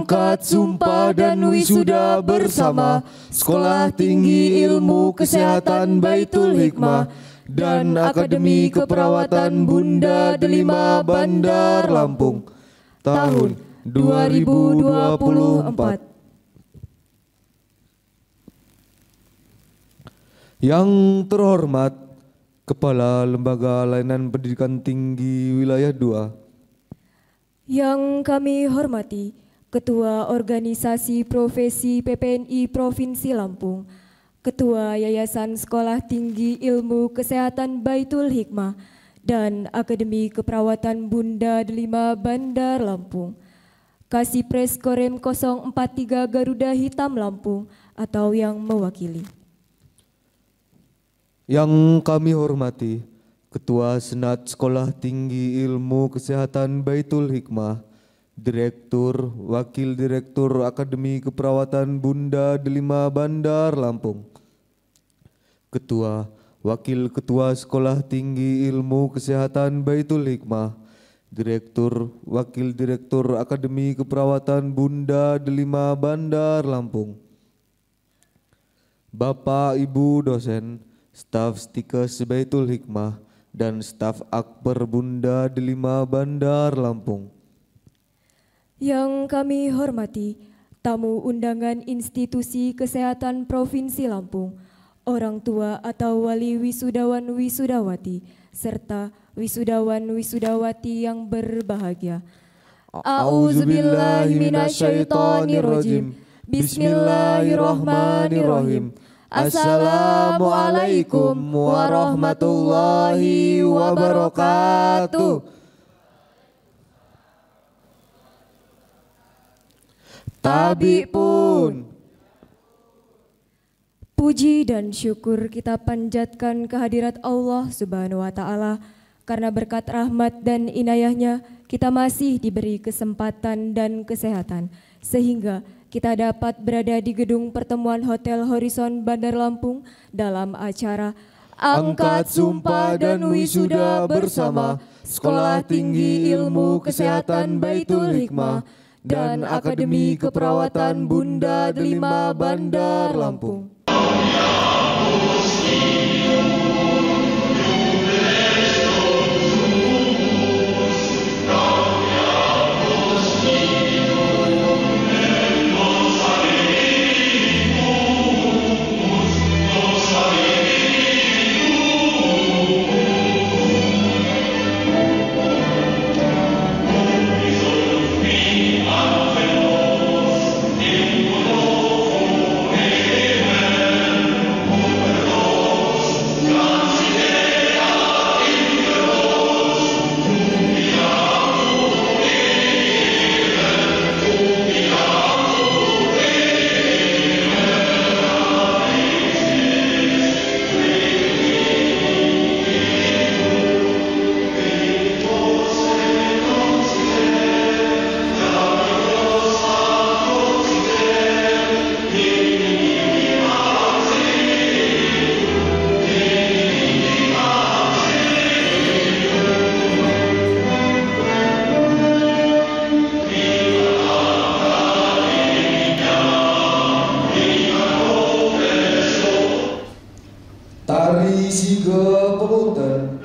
Angkat sumpah dan wisuda bersama Sekolah Tinggi Ilmu Kesehatan Baitul Hikmah dan Akademi Keperawatan Bunda Delima Bandar Lampung tahun 2024. Yang terhormat Kepala Lembaga Layanan Pendidikan Tinggi Wilayah 2. Yang kami hormati Ketua Organisasi Profesi PPNI Provinsi Lampung, Ketua Yayasan Sekolah Tinggi Ilmu Kesehatan Baitul Hikmah dan Akademi Keperawatan Bunda Delima Bandar Lampung, Kasipres Korem 043 Garuda Hitam Lampung atau yang mewakili. Yang kami hormati Ketua Senat Sekolah Tinggi Ilmu Kesehatan Baitul Hikmah, Direktur, Wakil Direktur Akademi Keperawatan Bunda Delima Bandar Lampung, Ketua, Wakil Ketua Sekolah Tinggi Ilmu Kesehatan Baitul Hikmah, Direktur, Wakil Direktur Akademi Keperawatan Bunda Delima Bandar Lampung, Bapak Ibu dosen, staf Stikes Baitul Hikmah, dan staf Akper Bunda Delima Bandar Lampung. Yang kami hormati tamu undangan Institusi Kesehatan Provinsi Lampung, orang tua atau wali wisudawan wisudawati, serta wisudawan wisudawati yang berbahagia. A'udzubillahi minasyaitonirrajim. Bismillahirrahmanirrahim. Assalamualaikum warahmatullahi wabarakatuh. Tabi pun. Puji dan syukur kita panjatkan kehadirat Allah Subhanahu wa Ta'ala, karena berkat rahmat dan inayahnya kita masih diberi kesempatan dan kesehatan, sehingga kita dapat berada di gedung pertemuan Hotel Horizon Bandar Lampung dalam acara Angkat Sumpah dan Wisuda bersama Sekolah Tinggi Ilmu Kesehatan Baitul Hikmah dan Akademi Keperawatan Bunda Delima Bandar Lampung. Tari Siga Pemutan.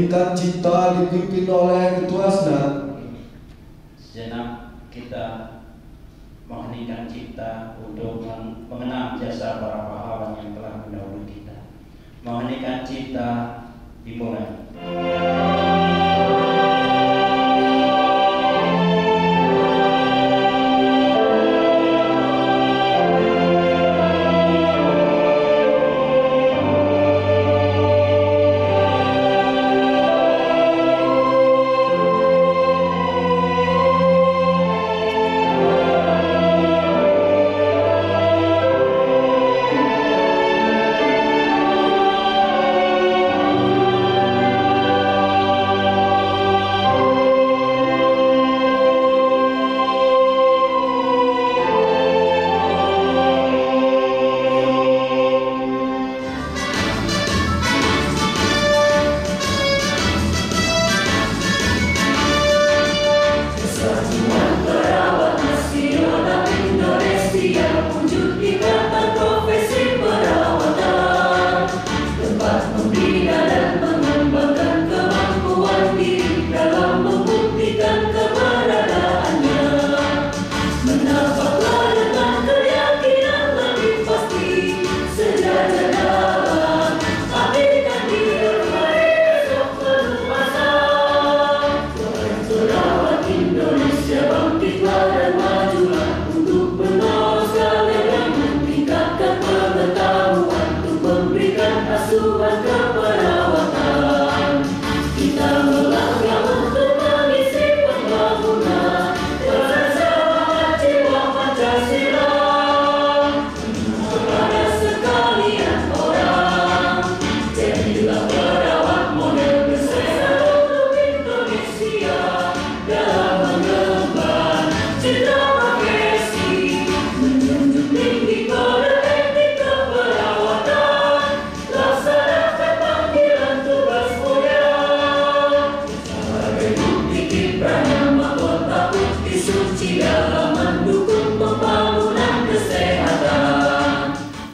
Mengheningkan cipta dipimpin oleh Ketua Senat. Sejenak kita mengheningkan cipta untuk mengenang jasa para pahlawan yang telah mendahului kita. Mengheningkan cipta dimulai.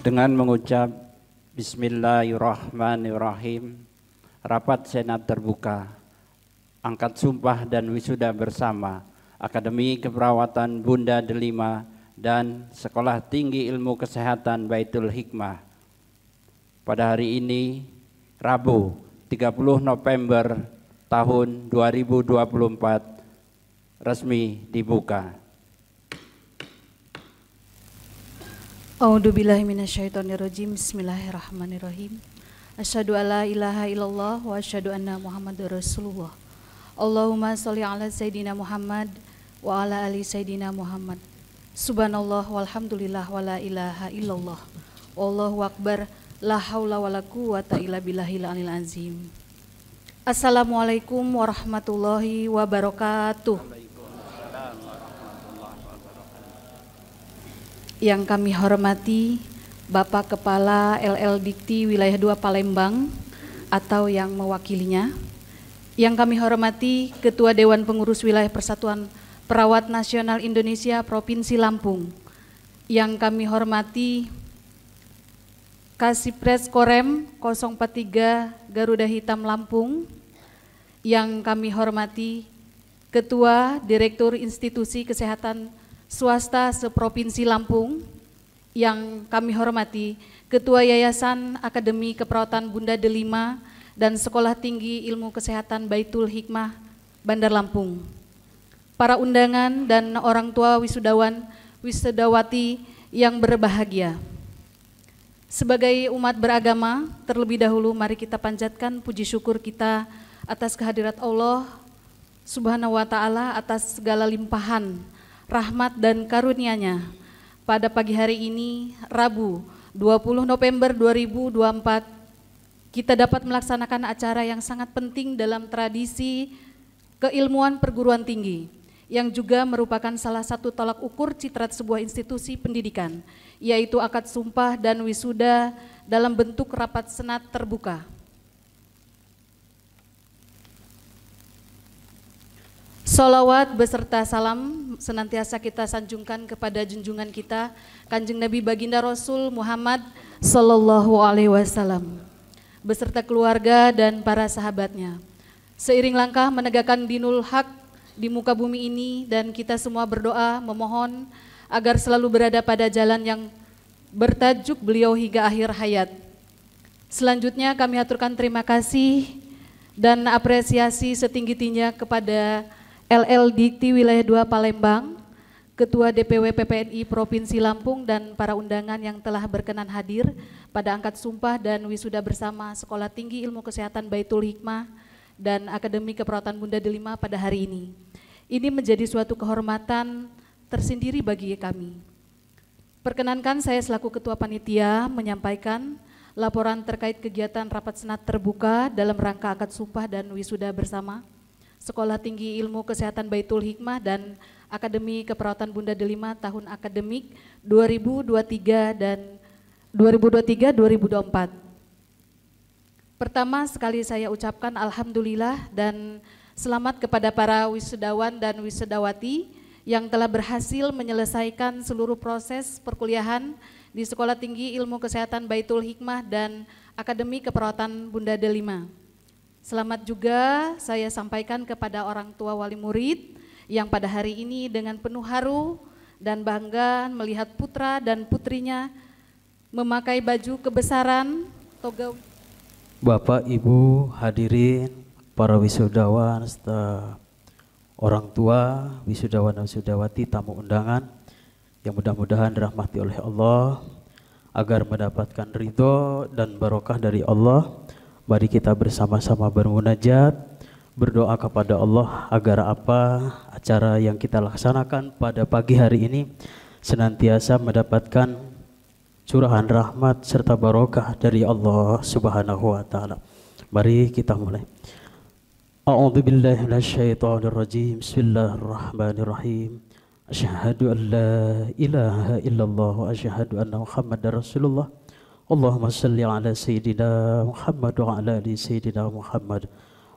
Dengan mengucap Bismillahirrahmanirrahim, rapat Senat terbuka, angkat sumpah dan wisuda bersama Akademi Keperawatan Bunda Delima dan Sekolah Tinggi Ilmu Kesehatan Baitul Hikmah. Pada hari ini, Rabu 30 November tahun 2024, resmi dibuka. A'udzubillahi minasyaitonirrajim. Bismillahirrahmanirrahim. Asyhadu alla ilaha illallah wa asyhadu anna Muhammadar Rasulullah. Allahumma sholli ala Sayyidina Muhammad wa ala ali Sayyidina Muhammad. Subhanallah walhamdulillah wa la ilaha illallah. Wallahu akbar, la haula wa la quwata illa billahil aliyil azim. Assalamualaikum warahmatullahi wabarakatuh. Yang kami hormati Bapak Kepala LL Dikti Wilayah 2 Palembang atau yang mewakilinya. Yang kami hormati Ketua Dewan Pengurus Wilayah Persatuan Perawat Nasional Indonesia Provinsi Lampung. Yang kami hormati Kasipres Korem 043 Garuda Hitam Lampung. Yang kami hormati Ketua Direktur Institusi Kesehatan Swasta seprovinsi Lampung. Yang kami hormati Ketua Yayasan Akademi Keperawatan Bunda Delima dan Sekolah Tinggi Ilmu Kesehatan Baitul Hikmah Bandar Lampung. Para undangan dan orang tua wisudawan, wisudawati yang berbahagia. Sebagai umat beragama, terlebih dahulu mari kita panjatkan puji syukur kita atas kehadirat Allah Subhanahu wa Ta'ala atas segala limpahan rahmat dan karunia-Nya. Pada pagi hari ini, Rabu 20 November 2024, kita dapat melaksanakan acara yang sangat penting dalam tradisi keilmuan perguruan tinggi, yang juga merupakan salah satu tolak ukur citra sebuah institusi pendidikan, yaitu akad sumpah dan wisuda dalam bentuk rapat senat terbuka. Sholawat beserta salam senantiasa kita sanjungkan kepada junjungan kita Kanjeng Nabi Baginda Rasul Muhammad Sallallahu Alaihi Wasallam beserta keluarga dan para sahabatnya. Seiring langkah menegakkan dinul haq di muka bumi ini, dan kita semua berdoa memohon agar selalu berada pada jalan yang bertajuk beliau hingga akhir hayat. Selanjutnya kami aturkan terima kasih dan apresiasi setinggi-tingginya kepada LL Dikti Wilayah 2 Palembang, Ketua DPW PPNI Provinsi Lampung, dan para undangan yang telah berkenan hadir pada angkat sumpah dan wisuda bersama Sekolah Tinggi Ilmu Kesehatan Baitul Hikmah dan Akademi Keperawatan Bunda Delima pada hari ini. Ini menjadi suatu kehormatan tersendiri bagi kami. Perkenankan saya selaku Ketua Panitia menyampaikan laporan terkait kegiatan rapat senat terbuka dalam rangka akad sumpah dan wisuda bersama Sekolah Tinggi Ilmu Kesehatan Baitul Hikmah dan Akademi Keperawatan Bunda Delima tahun akademik 2023 dan 2023-2024. Pertama sekali saya ucapkan alhamdulillah dan selamat kepada para wisudawan dan wisudawati yang telah berhasil menyelesaikan seluruh proses perkuliahan di Sekolah Tinggi Ilmu Kesehatan Baitul Hikmah dan Akademi Keperawatan Bunda Delima. Selamat juga saya sampaikan kepada orang tua wali murid yang pada hari ini dengan penuh haru dan bangga melihat putra dan putrinya memakai baju kebesaran toga. Bapak, Ibu, hadirin, para wisudawan, serta orang tua, wisudawan dan wisudawati, tamu undangan yang mudah-mudahan dirahmati oleh Allah agar mendapatkan ridho dan barokah dari Allah. Mari kita bersama-sama bermunajat, berdoa kepada Allah agar acara yang kita laksanakan pada pagi hari ini senantiasa mendapatkan curahan rahmat serta barokah dari Allah Subhanahu wa taala. Mari kita mulai. A'udzubillahi minasyaitonirrajim. Bismillahirrahmanirrahim. Asyhadu an la ilaha illallah wa asyhadu anna Muhammadar Rasulullah. Allahumma salli ala sayyidina Muhammad wa ala ali sayyidina Muhammad.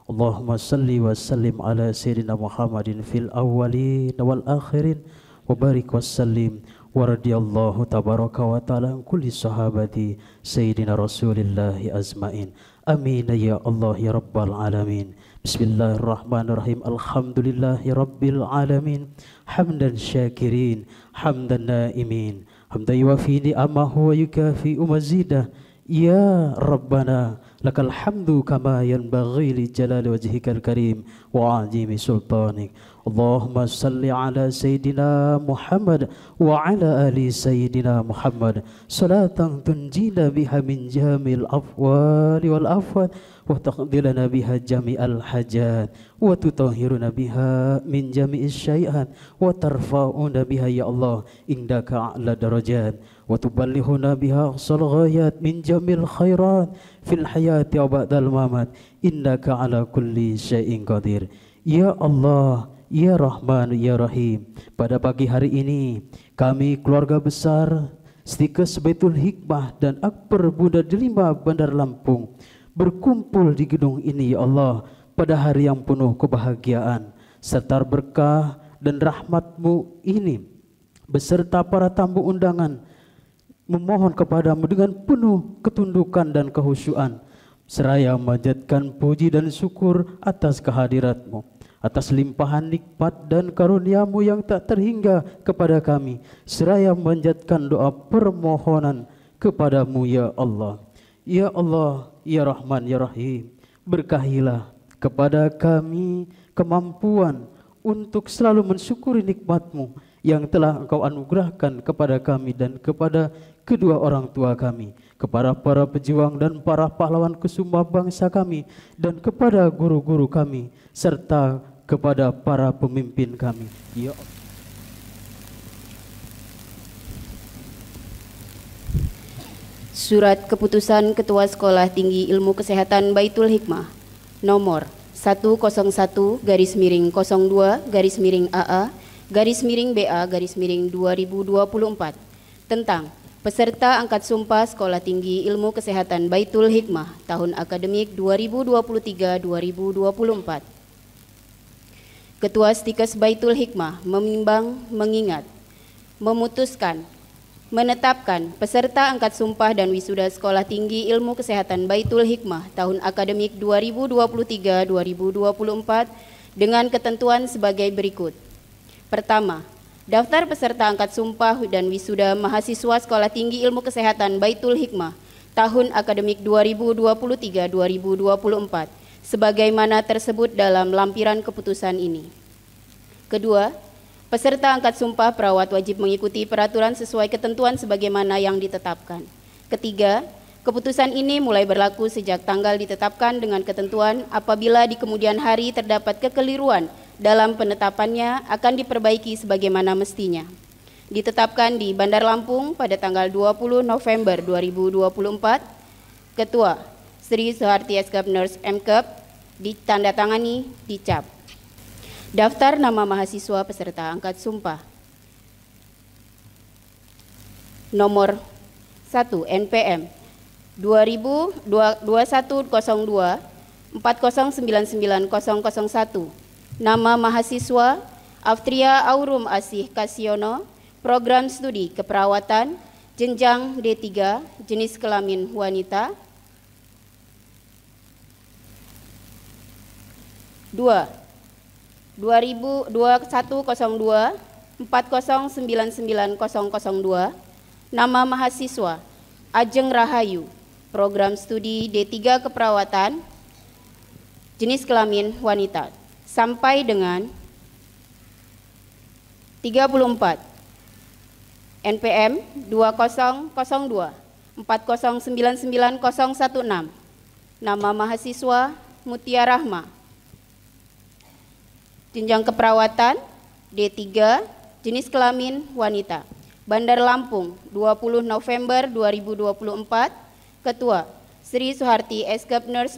Allahumma salli wa sallim ala sayyidina Muhammadin fil awwalin wal akhirin wa barik wa sallim wa radiyallahu tabaraka wa ta'ala an kulli sahabati sayyidina Rasulillahi azmain. Amin ya Allah ya rabbal alamin. Bismillahirrahmanirrahim. Alhamdulillahi rabbil alamin. Hamdan syakirin, hamdan naimin, hamdan yuwafi ni'amahu wa yukafi mazidah. Ya Rabbana lakal hamdu kama yanbaghi li jalali wajhikal karim wa azimi sultanik. Allahumma salli ala Sayyidina Muhammad wa ala ali Sayyidina Muhammad salatan tunjina biha min jamil afwali wal afwat wa taqdilana biha jami'al hajat wa tutahhiruna biha min jami'is syai'at wa tarfa'una biha ya Allah indaka a'la darajat wa tuballighuna biha aqsal ghayat min jamil khairat fil hayati wa ba'dal mamat innaka ala kulli syai'in qadir. Ya Allah, ya Rahman, ya Rahim, pada pagi hari ini kami keluarga besar Stikes Baitul Hikmah dan Akbar Bunda Delima Bandar Lampung berkumpul di gedung ini ya Allah pada hari yang penuh kebahagiaan serta berkah dan rahmat-Mu ini beserta para tamu undangan memohon kepadamu dengan penuh ketundukan dan kehusyuan seraya memanjatkan puji dan syukur atas kehadirat-Mu, atas limpahan nikmat dan karunia-Mu yang tak terhingga kepada kami, seraya memanjatkan doa permohonan kepadamu ya Allah. Ya Allah, ya Rahman, ya Rahim, berkahilah kepada kami kemampuan untuk selalu mensyukuri nikmat-Mu yang telah Engkau anugerahkan kepada kami dan kepada kedua orang tua kami, kepada para pejuang dan para pahlawan kesuma bangsa kami, dan kepada guru-guru kami, serta kepada para pemimpin kami. Ya Allah. Surat Keputusan Ketua Sekolah Tinggi Ilmu Kesehatan Baitul Hikmah nomor 101-02-AA-BA-2024 tentang peserta angkat sumpah Sekolah Tinggi Ilmu Kesehatan Baitul Hikmah tahun akademik 2023-2024. Ketua Stikes Baitul Hikmah menimbang, mengingat, memutuskan menetapkan peserta angkat sumpah dan wisuda Sekolah Tinggi Ilmu Kesehatan Baitul Hikmah tahun akademik 2023-2024 dengan ketentuan sebagai berikut. Pertama, daftar peserta angkat sumpah dan wisuda mahasiswa Sekolah Tinggi Ilmu Kesehatan Baitul Hikmah tahun akademik 2023-2024 sebagaimana tersebut dalam lampiran keputusan ini. Kedua, peserta angkat sumpah perawat wajib mengikuti peraturan sesuai ketentuan sebagaimana yang ditetapkan. Ketiga, keputusan ini mulai berlaku sejak tanggal ditetapkan dengan ketentuan apabila di kemudian hari terdapat kekeliruan dalam penetapannya akan diperbaiki sebagaimana mestinya. Ditetapkan di Bandar Lampung pada tanggal 20 November 2024, Ketua Sri Suharti Eskap Nurse MKep ditandatangani dicap. Daftar nama mahasiswa peserta angkat sumpah. Nomor 1 NPM 2102 4099001. Nama mahasiswa Aftria Aurum Asih Kasiono, Program Studi Keperawatan, jenjang D3, jenis kelamin wanita. 2. 2102 4099002, nama mahasiswa Ajeng Rahayu, Program Studi D3 Keperawatan, jenis kelamin wanita, sampai dengan 34 NPM 2002 4099016, nama mahasiswa Mutia Rahma, jenjang keperawatan D3, jenis kelamin wanita, Bandar Lampung 20 November 2024, Ketua Sri Suharti Eskap Nurse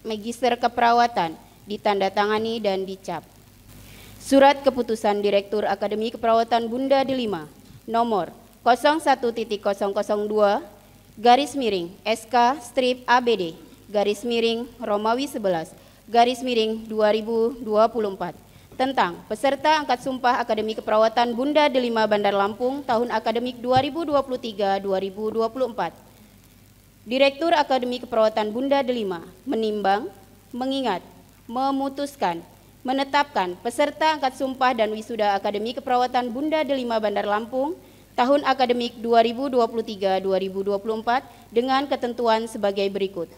Magister Keperawatan, ditandatangani dan dicap. Surat Keputusan Direktur Akademi Keperawatan Bunda Delima nomor 01.002 garis miring SK strip ABD garis miring Romawi 11 garis miring 2024 tentang peserta angkat sumpah Akademi Keperawatan Bunda Delima Bandar Lampung tahun akademik 2023-2024. Direktur Akademi Keperawatan Bunda Delima menimbang, mengingat, memutuskan, menetapkan peserta angkat sumpah dan wisuda Akademi Keperawatan Bunda Delima Bandar Lampung tahun akademik 2023-2024 dengan ketentuan sebagai berikut.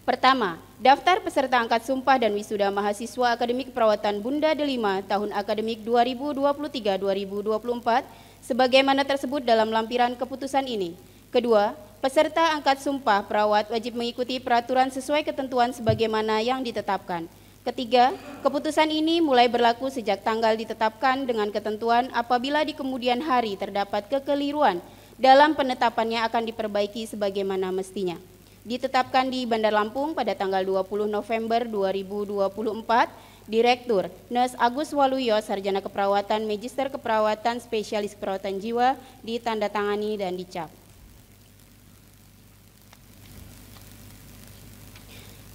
Pertama, daftar peserta angkat sumpah dan wisuda mahasiswa Akademi Keperawatan Bunda Delima tahun akademik 2023-2024 sebagaimana tersebut dalam lampiran keputusan ini. Kedua, peserta angkat sumpah perawat wajib mengikuti peraturan sesuai ketentuan sebagaimana yang ditetapkan. Ketiga, keputusan ini mulai berlaku sejak tanggal ditetapkan dengan ketentuan apabila di kemudian hari terdapat kekeliruan dalam penetapannya akan diperbaiki sebagaimana mestinya. Ditetapkan di Bandar Lampung pada tanggal 20 November 2024, Direktur Nurse Agus Waluyo, Sarjana Keperawatan, Magister Keperawatan, Spesialis Keperawatan Jiwa, ditandatangani dan dicap.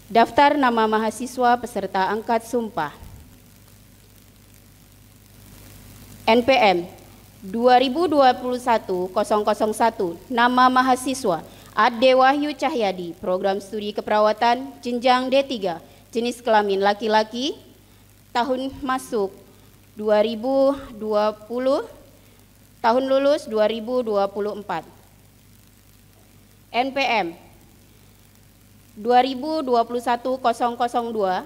Daftar nama mahasiswa peserta angkat sumpah. NPM 2021-001, nama mahasiswa Ade Wahyu Cahyadi, Program Studi Keperawatan, jenjang D3, jenis kelamin laki-laki, tahun masuk 2020, tahun lulus 2024. NPM 2021-002,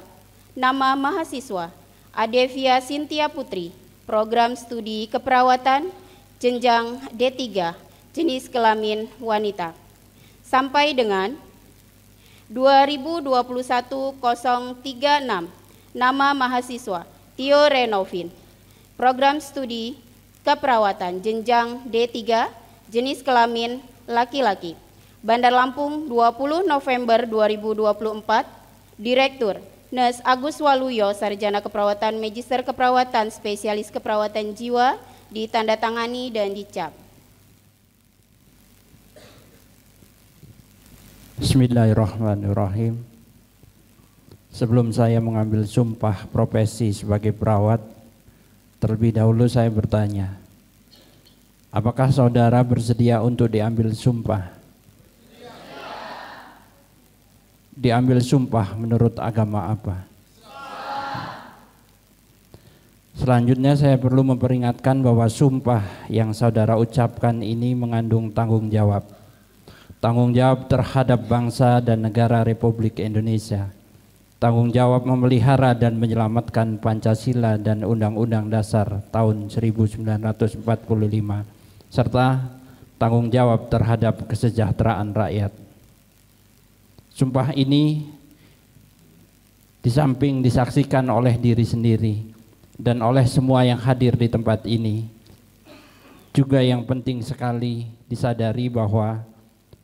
nama mahasiswa Adevia Sintia Putri, Program Studi Keperawatan, jenjang D3, jenis kelamin wanita, sampai dengan 2021-036, nama mahasiswa Tio Renovin, Program Studi Keperawatan, jenjang D3, jenis kelamin laki-laki, Bandar Lampung 20 November 2024, Direktur Nurse Agus Waluyo, Sarjana Keperawatan, Magister Keperawatan, Spesialis Keperawatan Jiwa, ditandatangani dan dicap. Bismillahirrahmanirrahim. Sebelum saya mengambil sumpah profesi sebagai perawat, terlebih dahulu saya bertanya, Apakah saudara bersedia untuk diambil sumpah? Diambil sumpah menurut agama apa? Selanjutnya saya perlu memperingatkan bahwa sumpah yang saudara ucapkan ini mengandung tanggung jawab. Tanggung jawab terhadap bangsa dan negara Republik Indonesia. Tanggung jawab memelihara dan menyelamatkan Pancasila dan Undang-Undang Dasar tahun 1945, serta tanggung jawab terhadap kesejahteraan rakyat. Sumpah ini di samping disaksikan oleh diri sendiri dan oleh semua yang hadir di tempat ini, juga yang penting sekali disadari bahwa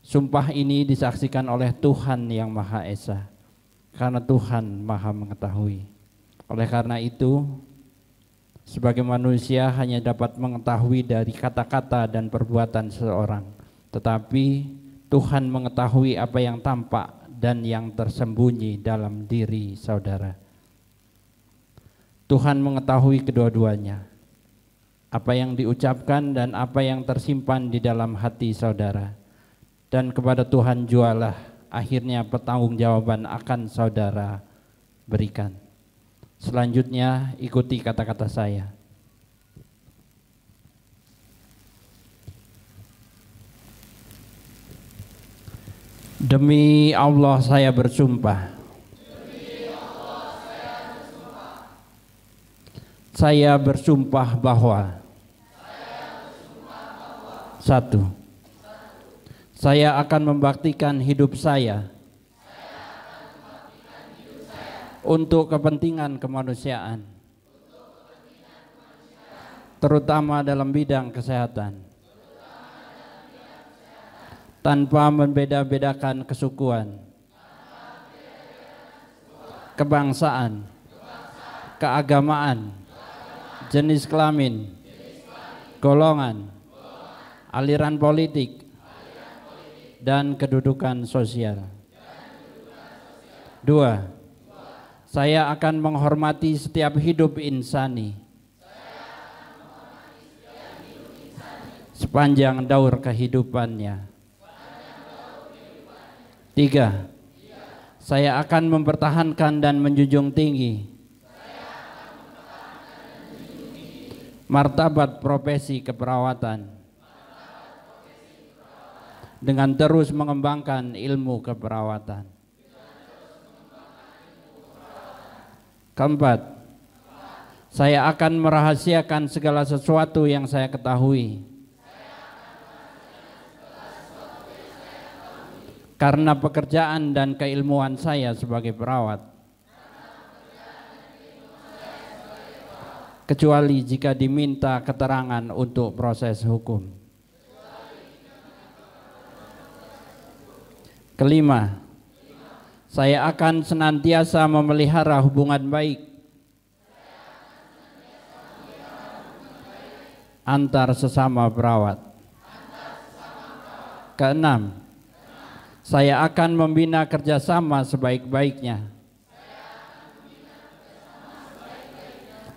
sumpah ini disaksikan oleh Tuhan yang Maha Esa, karena Tuhan Maha mengetahui. Oleh karena itu, sebagai manusia hanya dapat mengetahui dari kata-kata dan perbuatan seseorang, tetapi Tuhan mengetahui apa yang tampak dan yang tersembunyi dalam diri saudara. Tuhan mengetahui kedua-duanya, apa yang diucapkan dan apa yang tersimpan di dalam hati saudara. Dan kepada Tuhan jualah akhirnya pertanggungjawaban akan saudara berikan. Selanjutnya ikuti kata-kata saya. Demi Allah saya bersumpah. Saya bersumpah bahwa 1. Saya akan membaktikan hidup saya untuk kepentingan kemanusiaan, terutama dalam bidang kesehatan, tanpa membeda-bedakan kesukuan, kebangsaan, keagamaan, jenis kelamin, golongan, aliran politik, dan kedudukan sosial. 2. Saya akan menghormati setiap hidup insani sepanjang daur kehidupannya. 3. Saya akan mempertahankan dan menjunjung tinggi martabat profesi keperawatan dengan terus mengembangkan ilmu keperawatan. 4. Saya akan merahasiakan segala sesuatu yang saya ketahui karena pekerjaan dan keilmuan saya sebagai perawat, kecuali jika diminta keterangan untuk proses hukum. 5. Saya akan senantiasa memelihara hubungan baik antar sesama perawat. 6. Saya akan membina kerjasama sebaik-baiknya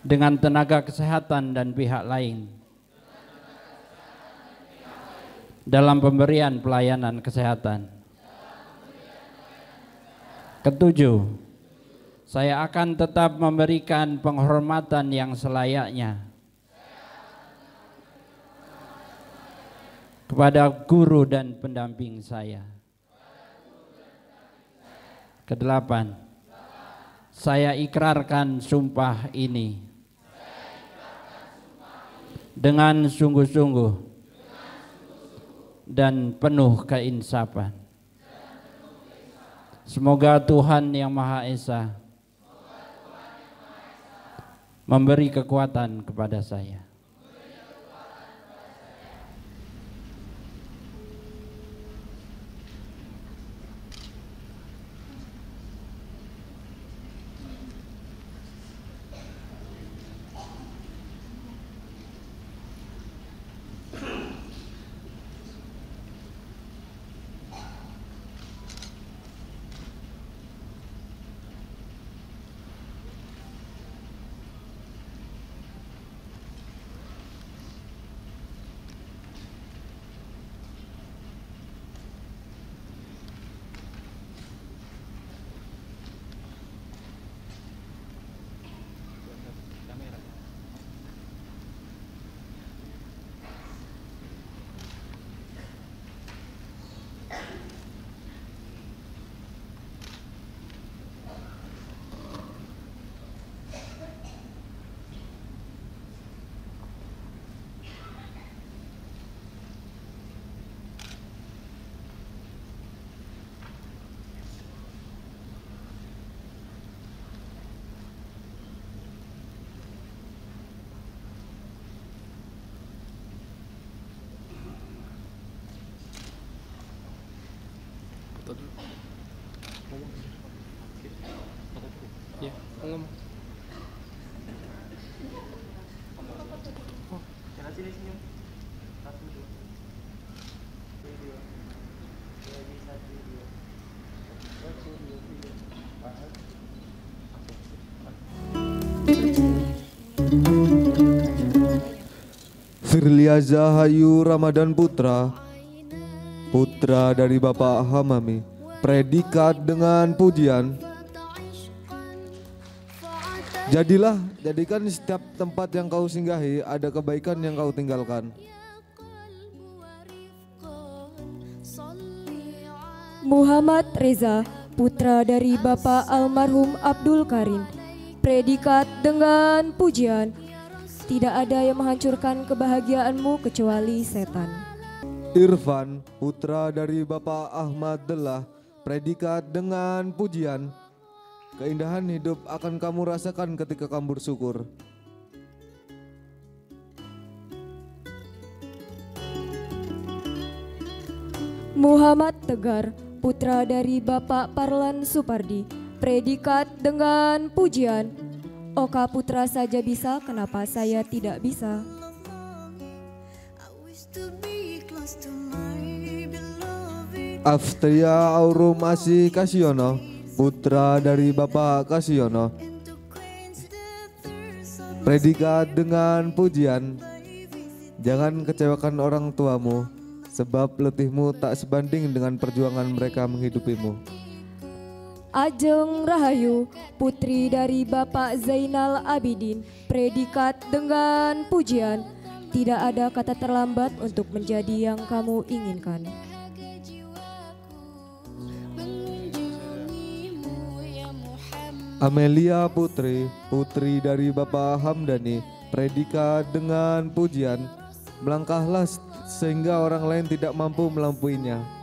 dengan tenaga kesehatan dan pihak lain dalam pemberian pelayanan kesehatan. 7. Saya akan tetap memberikan penghormatan yang selayaknya kepada guru dan pendamping saya. 8. Saya ikrarkan sumpah ini dengan sungguh-sungguh dan penuh keinsafan. Semoga Tuhan yang Maha Esa memberi kekuatan kepada saya. Irliaza Hayu Ramadan Putra, putra dari Bapak Hamami, predikat dengan pujian. Jadikan setiap tempat yang kau singgahi ada kebaikan yang kau tinggalkan. Muhammad Reza, putra dari Bapak almarhum Abdul Karim, predikat dengan pujian. Tidak ada yang menghancurkan kebahagiaanmu kecuali setan. Irfan, putra dari Bapak Ahmad Delah, predikat dengan pujian. Keindahan hidup akan kamu rasakan ketika kamu bersyukur. Muhammad Tegar, putra dari Bapak Parlan Supardi, predikat dengan pujian. Oka putra saja bisa, kenapa saya tidak bisa? Aftria Aurum Asih Kasiono, putra dari Bapak Kasiono, predikat dengan pujian. Jangan kecewakan orang tuamu, sebab letihmu tak sebanding dengan perjuangan mereka menghidupimu. Ajeng Rahayu, putri dari Bapak Zainal Abidin, predikat dengan pujian. Tidak ada kata terlambat untuk menjadi yang kamu inginkan. Amelia Putri, putri dari Bapak Hamdani, predikat dengan pujian. Melangkahlah sehingga orang lain tidak mampu melampuinya.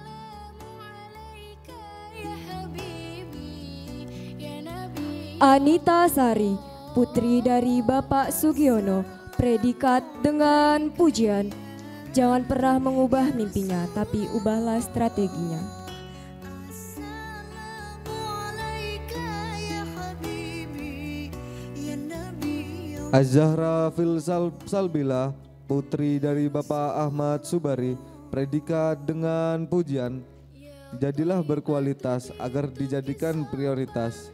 Anita Sari, putri dari Bapak Sugiono, predikat dengan pujian. Jangan pernah mengubah mimpinya, tapi ubahlah strateginya. Az-Zahra Fil Salbila, putri dari Bapak Ahmad Subari, predikat dengan pujian. Jadilah berkualitas agar dijadikan prioritas.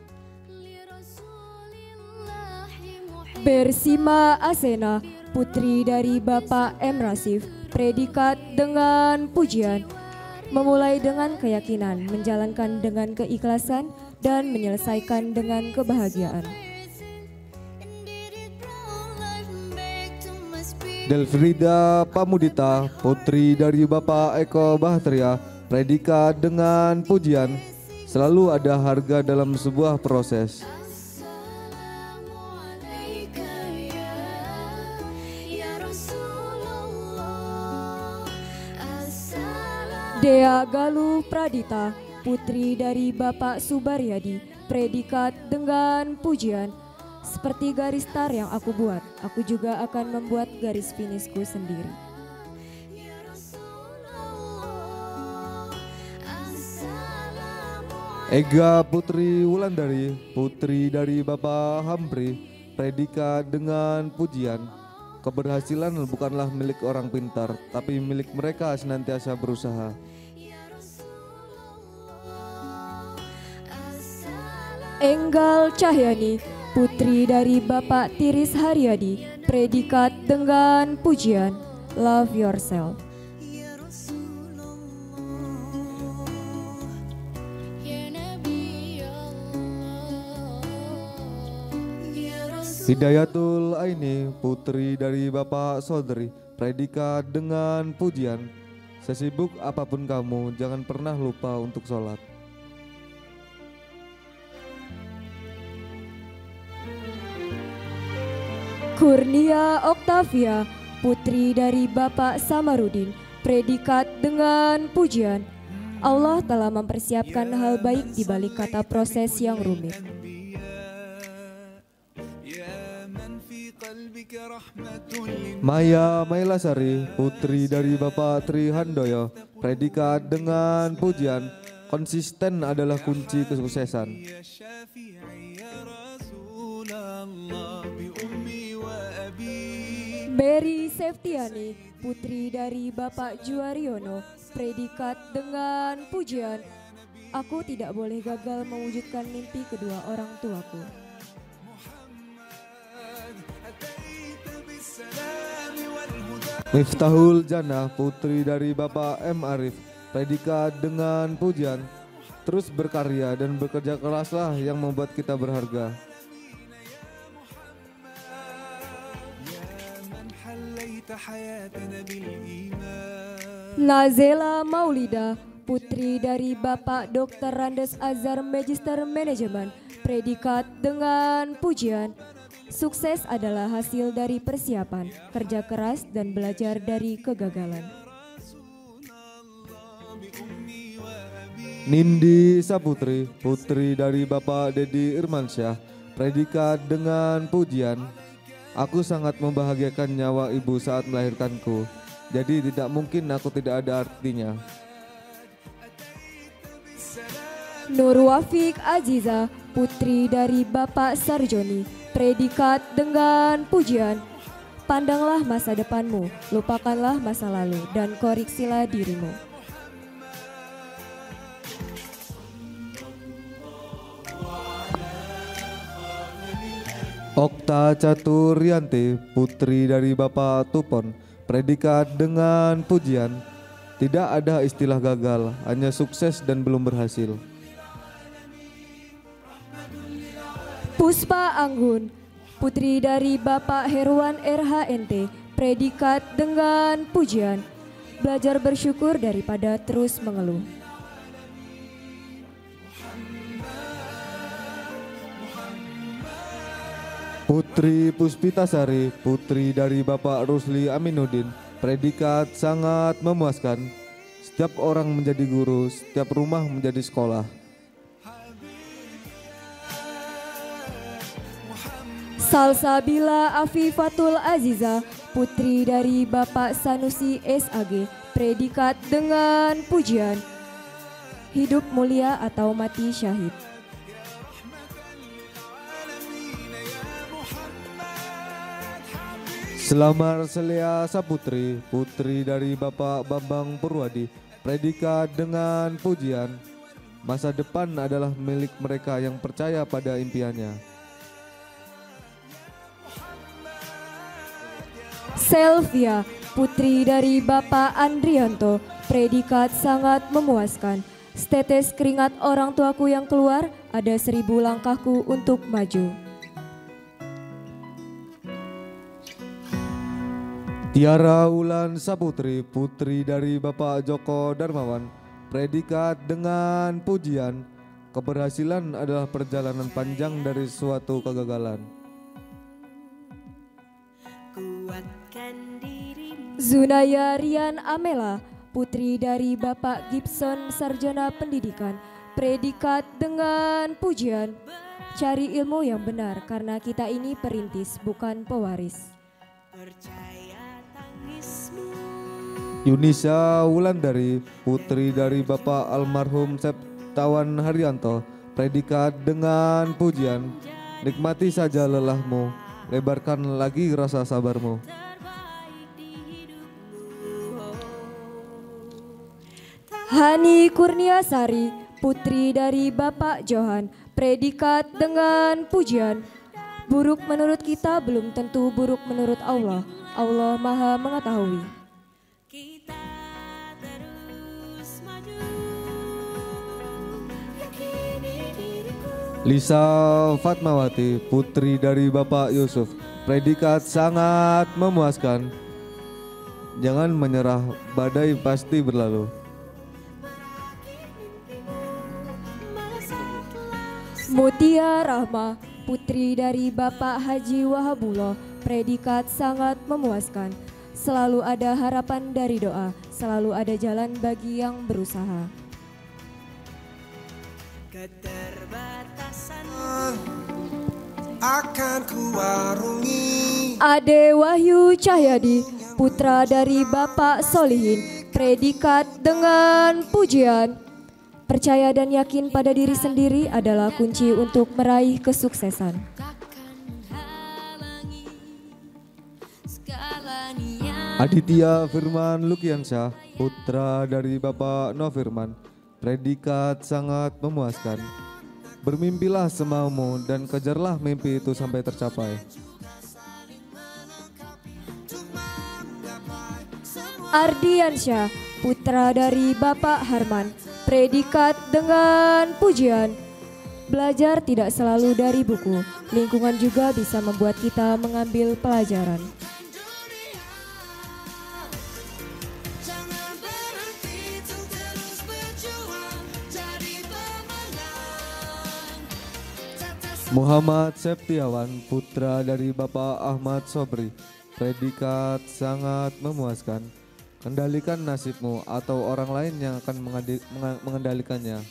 Bersima Asena, putri dari Bapak M. Rasif, predikat dengan pujian. Memulai dengan keyakinan, menjalankan dengan keikhlasan, dan menyelesaikan dengan kebahagiaan. Delfrida Pamudita, putri dari Bapak Eko Bahtria, predikat dengan pujian. Selalu ada harga dalam sebuah proses. Dea Galuh Pradita, putri dari Bapak Subaryadi, predikat dengan pujian. Seperti garis tar yang aku buat, aku juga akan membuat garis finishku sendiri. Ega Putri Wulandari, putri dari Bapak Hampri, predikat dengan pujian. Keberhasilan bukanlah milik orang pintar, tapi milik mereka senantiasa berusaha. Enggal Cahyani, putri dari Bapak Tiris Haryadi, predikat dengan pujian. Love yourself. Hidayatul Aini, putri dari Bapak Sodri, predikat dengan pujian. Sesibuk apapun kamu, jangan pernah lupa untuk sholat. Kurnia Oktavia, putri dari Bapak Samarudin, predikat dengan pujian. Allah telah mempersiapkan hal baik di balik kata proses yang rumit. Maya Mailasari, putri dari Bapak Tri Handoyo, predikat dengan pujian. Konsisten adalah kunci kesuksesan. Berry Septiani, putri dari Bapak Juariono, predikat dengan pujian. Aku tidak boleh gagal mewujudkan mimpi kedua orang tuaku. Miftahul Jannah, putri dari Bapak M. Arif, predikat dengan pujian. Terus berkarya dan bekerja keraslah yang membuat kita berharga. Nazela Maulida, putri dari Bapak Dr. Randes Azhar Magister Manajemen, predikat dengan pujian. Sukses adalah hasil dari persiapan, kerja keras, dan belajar dari kegagalan. Nindi Saputri, putri dari Bapak Dedi Irmansyah, predikat dengan pujian. Aku sangat membahagiakan nyawa ibu saat melahirkanku, jadi tidak mungkin aku tidak ada artinya. Nur Wafiq Aziza, putri dari Bapak Sarjoni, predikat dengan pujian. Pandanglah masa depanmu, lupakanlah masa lalu, dan koreksilah dirimu. Okta Caturyanti, putri dari Bapak Tupon, predikat dengan pujian. Tidak ada istilah gagal, hanya sukses dan belum berhasil. Puspa Anggun, putri dari Bapak Herwan RHNT, predikat dengan pujian. Belajar bersyukur daripada terus mengeluh. Putri Puspitasari, putri dari Bapak Rusli Aminuddin, predikat sangat memuaskan. Setiap orang menjadi guru, setiap rumah menjadi sekolah. Salsabila Afifatul Aziza, putri dari Bapak Sanusi SAG, predikat dengan pujian. Hidup mulia atau mati syahid. Selamar Selea Saputri, putri dari Bapak Bambang Purwadi, predikat dengan pujian. Masa depan adalah milik mereka yang percaya pada impiannya. Selvia, putri dari Bapak Andrianto, predikat sangat memuaskan. Setetes keringat orang tuaku yang keluar, ada 1000 langkahku untuk maju. Tiara Wulan Saputri, putri dari Bapak Joko Darmawan, predikat dengan pujian. Keberhasilan adalah perjalanan panjang dari suatu kegagalan. Zunaya Rian Amela, putri dari Bapak Gibson Sarjana Pendidikan, predikat dengan pujian. Cari ilmu yang benar karena kita ini perintis bukan pewaris. Yunisa Wulandari, putri dari Bapak almarhum Septawan Haryanto, predikat dengan pujian. Nikmati saja lelahmu, lebarkan lagi rasa sabarmu. Hani Kurniasari, putri dari Bapak Johan, predikat dengan pujian. Buruk menurut kita belum tentu buruk menurut Allah. Allah Maha Mengetahui. Lisa Fatmawati, putri dari Bapak Yusuf, predikat sangat memuaskan. Jangan menyerah, badai pasti berlalu. Mutia Rahma, putri dari Bapak Haji Wahabullah, predikat sangat memuaskan. Selalu ada harapan dari doa, selalu ada jalan bagi yang berusaha. Akan kuwarungi. Ade Wahyu Cahyadi, putra dari Bapak Solihin, predikat dengan pujian. Percaya dan yakin pada diri sendiri adalah kunci untuk meraih kesuksesan. Aditya Firman Lukiansyah, putra dari Bapak Novirman, predikat sangat memuaskan. Bermimpilah semaumu dan kejarlah mimpi itu sampai tercapai. Ardiansyah, putra dari Bapak Harman, predikat dengan pujian. Belajar tidak selalu dari buku, lingkungan juga bisa membuat kita mengambil pelajaran. Muhammad Septiawan, putra dari Bapak Ahmad Sobri, predikat sangat memuaskan. Kendalikan nasibmu atau orang lain yang akan mengendalikannya.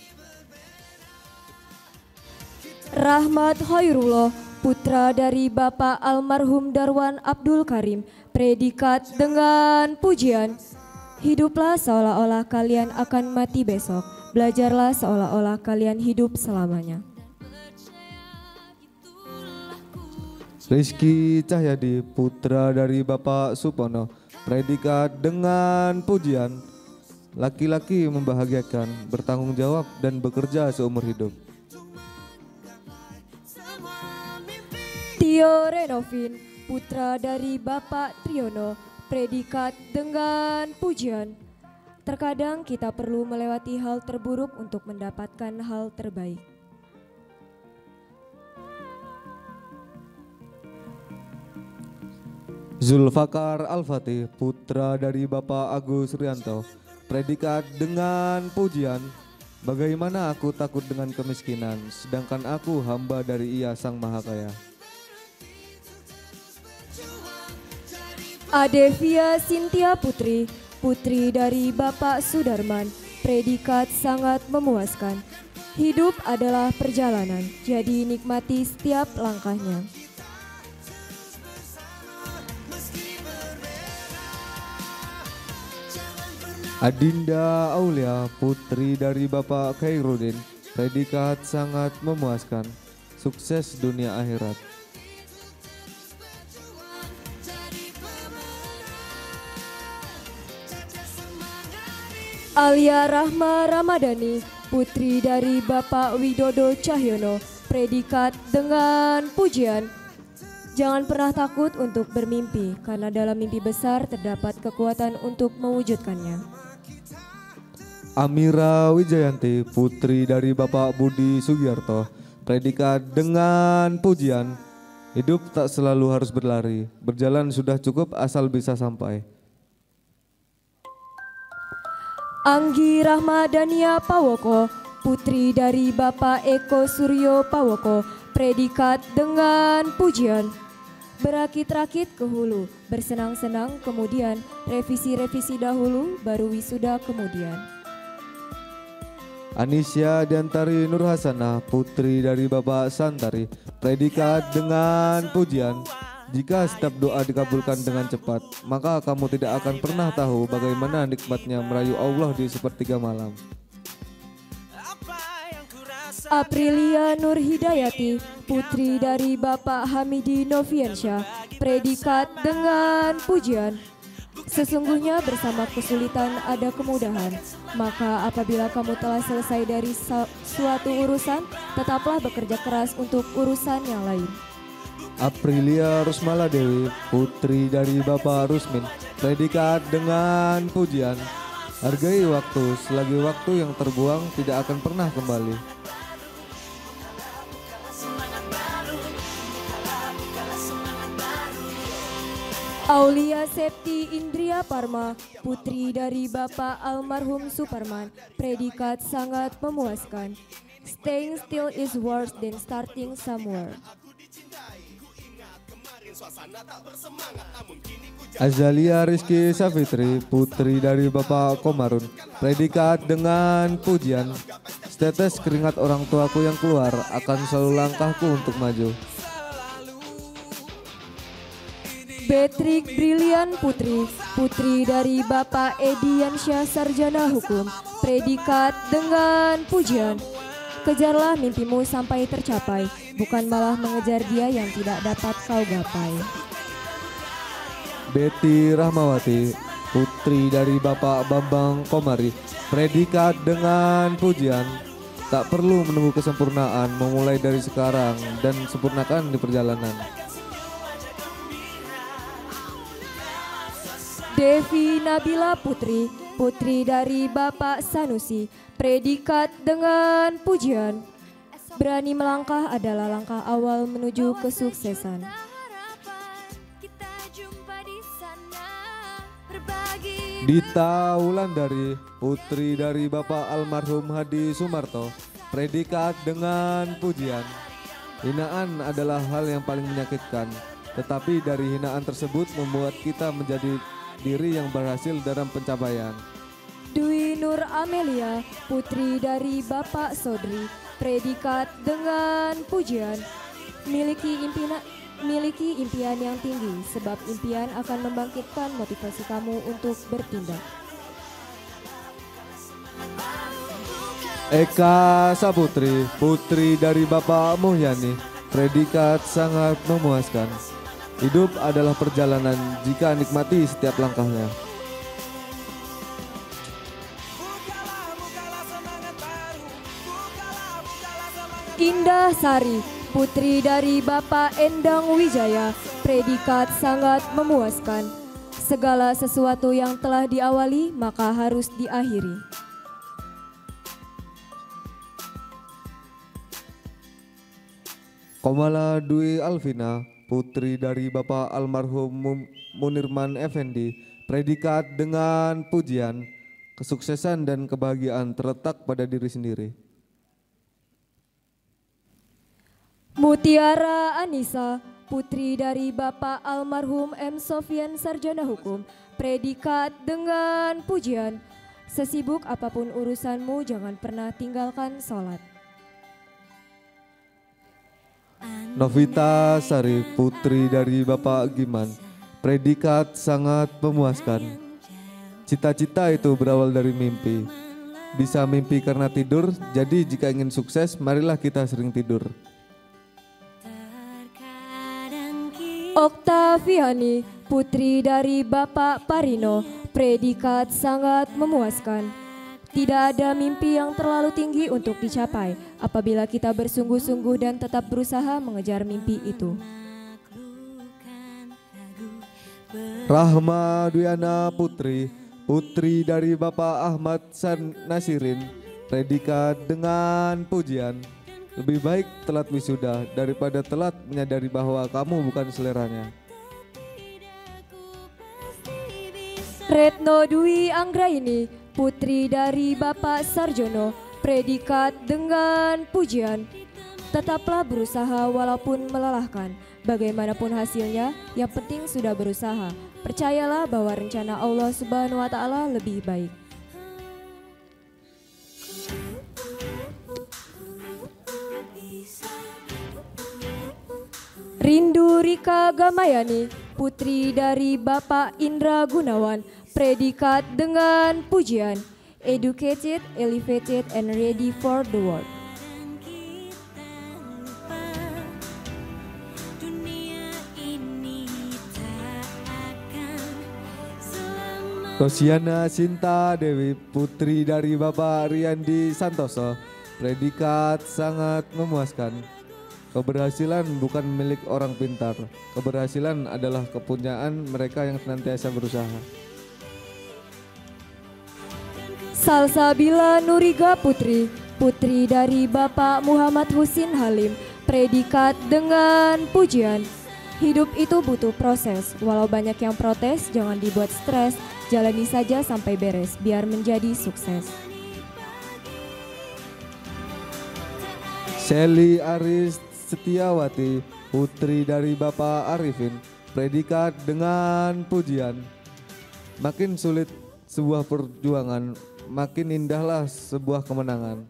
Rahmat Hoirullah, putra dari Bapak almarhum Darwan Abdul Karim, predikat dengan pujian. Hiduplah seolah-olah kalian akan mati besok, belajarlah seolah-olah kalian hidup selamanya. Rizky Cahyadi, putra dari Bapak Supono, predikat dengan pujian. Laki-laki membahagiakan, bertanggung jawab dan bekerja seumur hidup. Tio Renovin, putra dari Bapak Triono, predikat dengan pujian. Terkadang kita perlu melewati hal terburuk untuk mendapatkan hal terbaik. Zulfakar Al-Fatih, putra dari Bapak Agus Rianto, predikat dengan pujian. Bagaimana aku takut dengan kemiskinan, sedangkan aku hamba dari Ia Sang Maha Kaya. Adevia Sintia Putri, putri dari Bapak Sudarman, predikat sangat memuaskan. Hidup adalah perjalanan, jadi nikmati setiap langkahnya. Adinda Aulia, putri dari Bapak Khairuddin, predikat sangat memuaskan. Sukses dunia akhirat. Alia Rahma Ramadhani, putri dari Bapak Widodo Cahyono, predikat dengan pujian. Jangan pernah takut untuk bermimpi, karena dalam mimpi besar terdapat kekuatan untuk mewujudkannya. Amira Wijayanti, putri dari Bapak Budi Sugiarto, predikat dengan pujian. Hidup tak selalu harus berlari, berjalan sudah cukup asal bisa sampai. Anggi Rahmadania Pawoko, putri dari Bapak Eko Suryo Pawoko, predikat dengan pujian. Berakit-rakit ke hulu, bersenang-senang kemudian, revisi-revisi dahulu, baru wisuda kemudian. Anisya Diantari Nurhasanah, putri dari Bapak Santari, predikat dengan pujian. Jika setiap doa dikabulkan dengan cepat, maka kamu tidak akan pernah tahu bagaimana nikmatnya merayu Allah di sepertiga malam. Aprilia Nur Hidayati, putri dari Bapak Hamidi Noviansyah, predikat dengan pujian. Sesungguhnya bersama kesulitan ada kemudahan, maka apabila kamu telah selesai dari suatu urusan, tetaplah bekerja keras untuk urusan yang lain. Aprilia Rusmala Dewi, putri dari Bapak Rusmin, predikat dengan pujian. Hargai waktu, selagi waktu yang terbuang tidak akan pernah kembali. Aulia Septi Indria Parma, putri dari Bapak almarhum Suparman, predikat sangat memuaskan. Staying still is worse than starting somewhere. Azalia Rizky Safitri, putri dari Bapak Komarun, predikat dengan pujian. Setetes keringat orang tuaku yang keluar akan selalu langkahku untuk maju. Betrik Brilian Putri, putri dari Bapak Ediansyah Sarjana Hukum, predikat dengan pujian. Kejarlah mimpimu sampai tercapai, bukan malah mengejar dia yang tidak dapat kau gapai. Betty Rahmawati, putri dari Bapak Bambang Komari, predikat dengan pujian. Tak perlu menunggu kesempurnaan, memulai dari sekarang dan sempurnakan di perjalanan. Devi Nabila Putri, putri dari Bapak Sanusi, predikat dengan pujian. Berani melangkah adalah langkah awal menuju kesuksesan. Dita Wulandari, putri dari Bapak almarhum Hadi Sumarto, predikat dengan pujian. Hinaan adalah hal yang paling menyakitkan, tetapi dari hinaan tersebut membuat kita menjadi diri yang berhasil dalam pencapaian. Dwi Nur Amelia, putri dari Bapak Sodri, predikat dengan pujian. Miliki impian yang tinggi, sebab impian akan membangkitkan motivasi kamu untuk bertindak. Eka Saputri, putri dari Bapak Muhyani, predikat sangat memuaskan. Hidup adalah perjalanan jika nikmati setiap langkahnya. Indah Sari, putri dari Bapak Endang Wijaya, predikat sangat memuaskan. Segala sesuatu yang telah diawali maka harus diakhiri. Komala Dwi Alvina, putri dari Bapak almarhum Munirman Effendi, predikat dengan pujian. Kesuksesan dan kebahagiaan terletak pada diri sendiri. Mutiara Anissa, putri dari Bapak almarhum M. Sofyan Sarjana Hukum, predikat dengan pujian. Sesibuk apapun urusanmu, jangan pernah tinggalkan sholat. Novita Sari, putri dari Bapak Giman, predikat sangat memuaskan. Cita-cita itu berawal dari mimpi. Bisa mimpi karena tidur, jadi jika ingin sukses, marilah kita sering tidur. Oktaviani, putri dari Bapak Parino, predikat sangat memuaskan. Tidak ada mimpi yang terlalu tinggi untuk dicapai apabila kita bersungguh-sungguh dan tetap berusaha mengejar mimpi itu. Rahma Duyana Putri, putri dari Bapak Ahmad San Nasirin, predikat dengan pujian. Lebih baik telat wisuda daripada telat menyadari bahwa kamu bukan seleranya. Retno Dwi Anggraini, putri dari Bapak Sarjono, predikat dengan pujian. Tetaplah berusaha walaupun melelahkan. Bagaimanapun hasilnya, yang penting sudah berusaha. Percayalah bahwa rencana Allah Subhanahu wa Ta'ala lebih baik. Rindu Rika Gamayani, putri dari Bapak Indra Gunawan, predikat dengan pujian. Educated, elevated, and ready for the world. Rosiana Sinta Dewi, putri dari Bapak Riyandi Santoso, predikat sangat memuaskan. Keberhasilan bukan milik orang pintar, keberhasilan adalah kepunyaan mereka yang senantiasa berusaha. Salsabila Nuriga Putri, putri dari Bapak Muhammad Husin Halim, predikat dengan pujian. Hidup itu butuh proses, walau banyak yang protes jangan dibuat stres, jalani saja sampai beres biar menjadi sukses. Shelly Aris Setiawati, putri dari Bapak Arifin, predikat dengan pujian. Makin sulit sebuah perjuangan, makin indahlah sebuah kemenangan.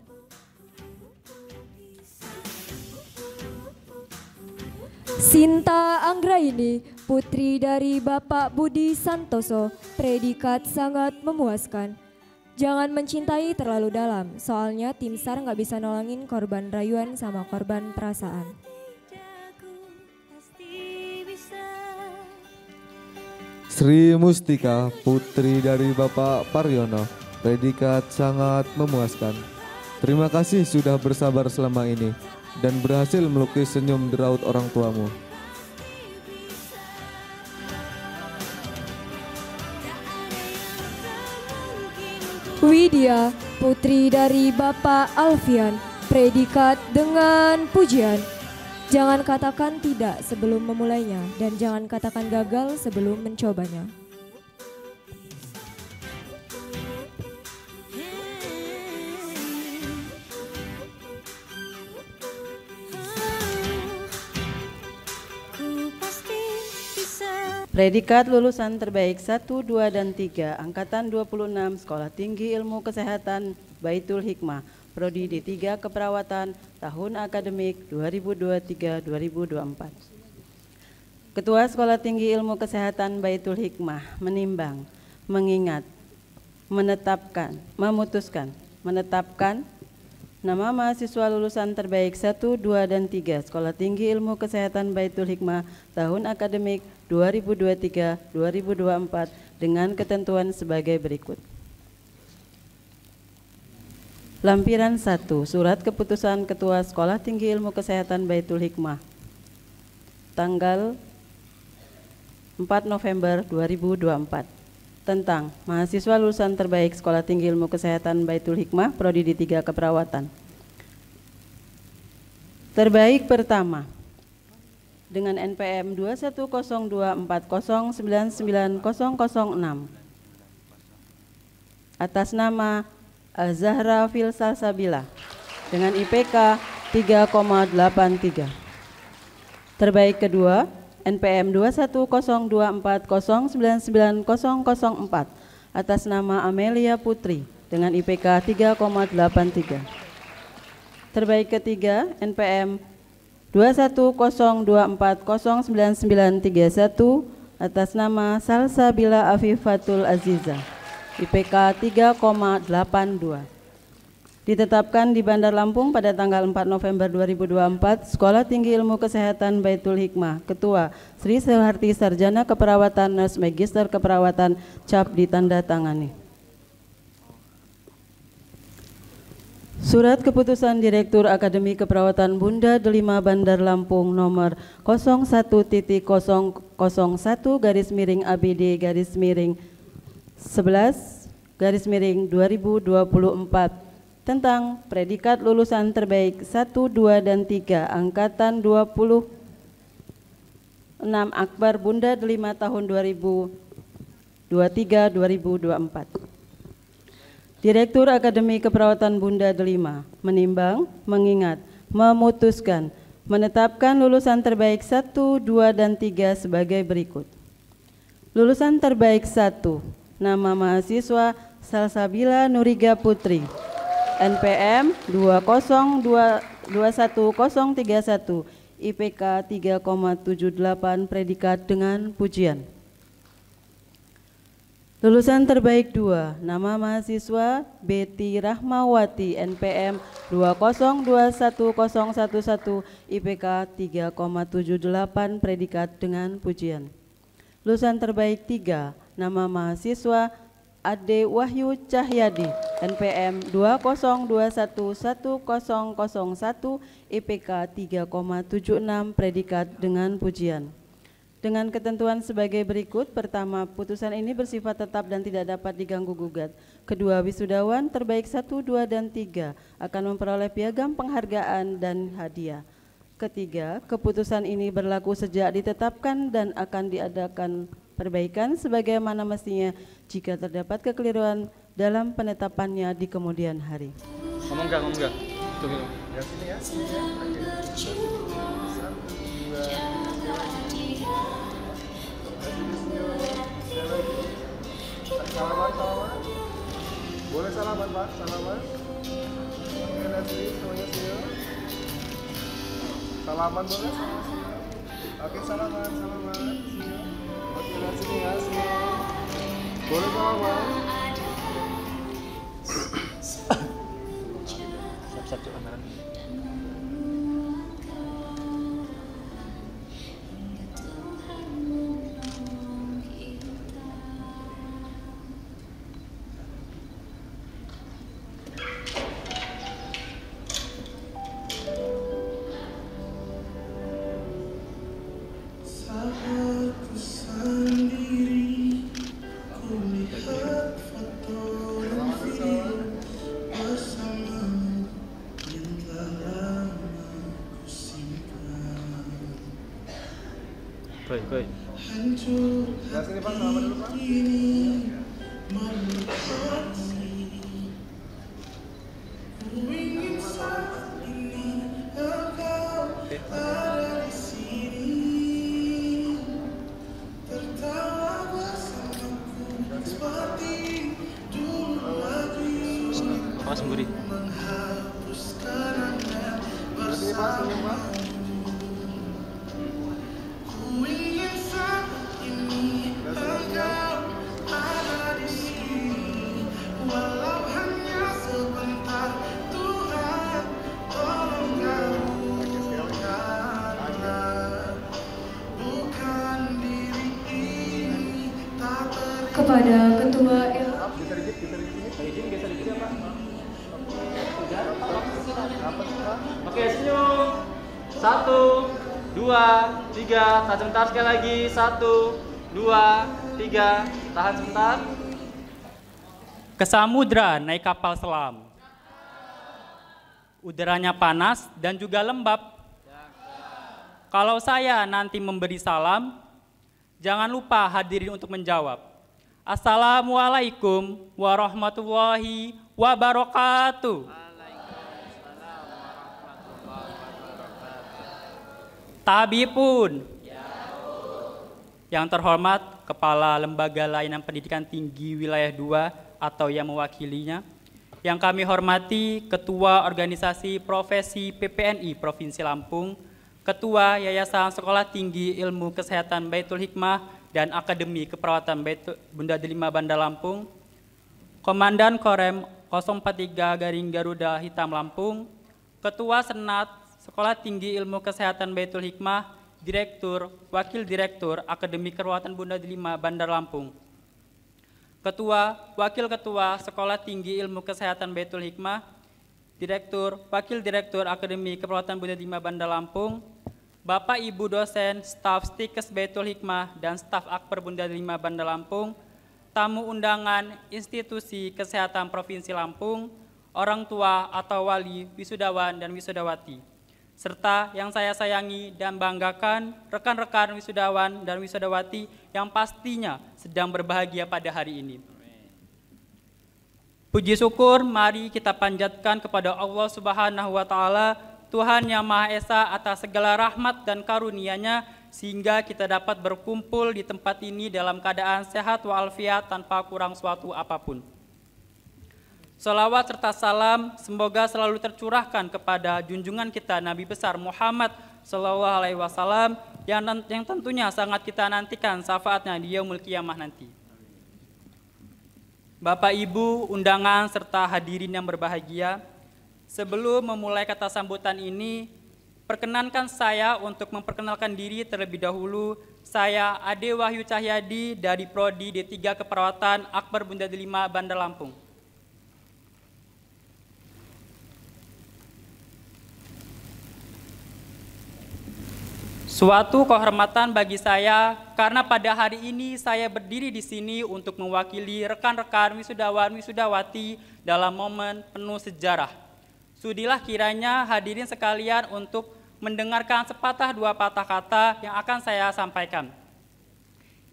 Sinta Anggraini, putri dari Bapak Budi Santoso, predikat sangat memuaskan. Jangan mencintai terlalu dalam, soalnya tim SAR nggak bisa nolongin korban rayuan sama korban perasaan. Sri Mustika, putri dari Bapak Paryono, predikat sangat memuaskan. Terima kasih sudah bersabar selama ini dan berhasil melukis senyum di raut orang tuamu. Widya, putri dari Bapak Alfian, predikat dengan pujian. Jangan katakan tidak sebelum memulainya, dan jangan katakan gagal sebelum mencobanya. Predikat lulusan terbaik 1, 2, dan 3, Angkatan 26, Sekolah Tinggi Ilmu Kesehatan Baitul Hikmah, Prodi D3 Keperawatan, tahun akademik 2023-2024. Ketua Sekolah Tinggi Ilmu Kesehatan Baitul Hikmah menimbang, mengingat, menetapkan nama mahasiswa lulusan terbaik 1, 2, dan 3 Sekolah Tinggi Ilmu Kesehatan Baitul Hikmah tahun akademik 2023-2024 dengan ketentuan sebagai berikut. Lampiran 1, Surat Keputusan Ketua Sekolah Tinggi Ilmu Kesehatan Baitul Hikmah tanggal 4 November 2024 tentang mahasiswa lulusan terbaik Sekolah Tinggi Ilmu Kesehatan Baitul Hikmah Prodi D3 Keperawatan. Terbaik pertama dengan NPM 21024099006 atas nama Azahra Filsalsabila dengan IPK 3,83. Terbaik kedua NPM 21024099004 atas nama Amelia Putri dengan IPK 3,83. Terbaik ketiga NPM 21024099931 atas nama Salsabila Afifatul Aziza, IPK 3,82. Ditetapkan di Bandar Lampung pada tanggal 4 November 2024, Sekolah Tinggi Ilmu Kesehatan Baitul Hikmah, Ketua Sri Soeharti Sarjana Keperawatan Nurse Magister Keperawatan, cap ditandatangani. Surat Keputusan Direktur Akademi Keperawatan Bunda Delima Bandar Lampung nomor 01.01-11/11/2024 tentang predikat lulusan terbaik 1, 2, dan 3 Angkatan 26 Akbar Bunda Delima tahun 2023-2024. Direktur Akademi Keperawatan Bunda Delima menimbang, mengingat, memutuskan, menetapkan lulusan terbaik 1, 2, dan 3 sebagai berikut. Lulusan terbaik 1, nama mahasiswa Salsabila Nuriga Putri, NPM 2021031, IPK 3,78, predikat dengan pujian. Lulusan terbaik 2, nama mahasiswa Betty Rahmawati, NPM 2021011, IPK 3,78, predikat dengan pujian. Lulusan terbaik 3, nama mahasiswa Ade Wahyu Cahyadi, NPM 2021101, IPK 3,76, predikat dengan pujian. Dengan ketentuan sebagai berikut, pertama, putusan ini bersifat tetap dan tidak dapat diganggu gugat. Kedua, wisudawan terbaik 1, 2, dan 3 akan memperoleh piagam penghargaan dan hadiah. Ketiga, keputusan ini berlaku sejak ditetapkan dan akan diadakan perbaikan sebagaimana mestinya jika terdapat kekeliruan dalam penetapannya di kemudian hari. Ngomong enggak? Tunggu. Ya sini ya. Salaman. Boleh salaman, Pak? Salaman. Oke, Leslie, semuanya sini. Salaman boleh? Oke, salaman. Oke, Leslie ya, sini. Boleh salaman? Siap-siap cek kamera. Baik. Ya sini Pak, selamat dulu Pak. Mas Budi. Sini Pak, senyum Pak. Kepada Ketua Oke, senyum. 1, 2, 3. Tahan sebentar sekali lagi. 1, 2, 3. Tahan sebentar. Ke samudra naik kapal selam. Udaranya panas dan juga lembab. Kalau saya nanti memberi salam, jangan lupa hadirin untuk menjawab. Assalamualaikum warahmatullahi wabarakatuh. Tabipun. Yang terhormat Kepala Lembaga Layanan Pendidikan Tinggi Wilayah 2 atau yang mewakilinya. Yang kami hormati Ketua Organisasi Profesi PPNI Provinsi Lampung, Ketua Yayasan Sekolah Tinggi Ilmu Kesehatan Baitul Hikmah dan Akademi Keperawatan Bunda Delima Bandar Lampung, Komandan Korem 043 Garing Garuda Hitam Lampung, Ketua Senat Sekolah Tinggi Ilmu Kesehatan Baitul Hikmah, Direktur, Wakil Direktur Akademi Keperawatan Bunda Delima Bandar Lampung, Ketua, Wakil Ketua Sekolah Tinggi Ilmu Kesehatan Baitul Hikmah, Direktur, Wakil Direktur Akademi Keperawatan Bunda Delima Bandar Lampung, Bapak Ibu dosen, staf Stikes Baitul Hikmah dan staf Akper Bunda Delima Bandar Lampung, tamu undangan Institusi Kesehatan Provinsi Lampung, orang tua atau wali wisudawan dan wisudawati, serta yang saya sayangi dan banggakan rekan-rekan wisudawan dan wisudawati yang pastinya sedang berbahagia pada hari ini. Puji syukur mari kita panjatkan kepada Allah Subhanahu wa Ta'ala, Tuhan Yang Maha Esa, atas segala rahmat dan karunia-Nya sehingga kita dapat berkumpul di tempat ini dalam keadaan sehat walafiat tanpa kurang suatu apapun. Salawat serta salam semoga selalu tercurahkan kepada junjungan kita Nabi besar Muhammad SAW yang tentunya sangat kita nantikan syafaatnya di yaumul qiyamah nanti. Bapak Ibu undangan serta hadirin yang berbahagia, sebelum memulai kata sambutan ini, perkenankan saya untuk memperkenalkan diri terlebih dahulu. Saya Ade Wahyu Cahyadi dari Prodi D3 Keperawatan Akbar Bunda Delima Bandar Lampung. Suatu kehormatan bagi saya karena pada hari ini saya berdiri di sini untuk mewakili rekan-rekan wisudawan wisudawati dalam momen penuh sejarah. Sudilah kiranya hadirin sekalian untuk mendengarkan sepatah dua patah kata yang akan saya sampaikan.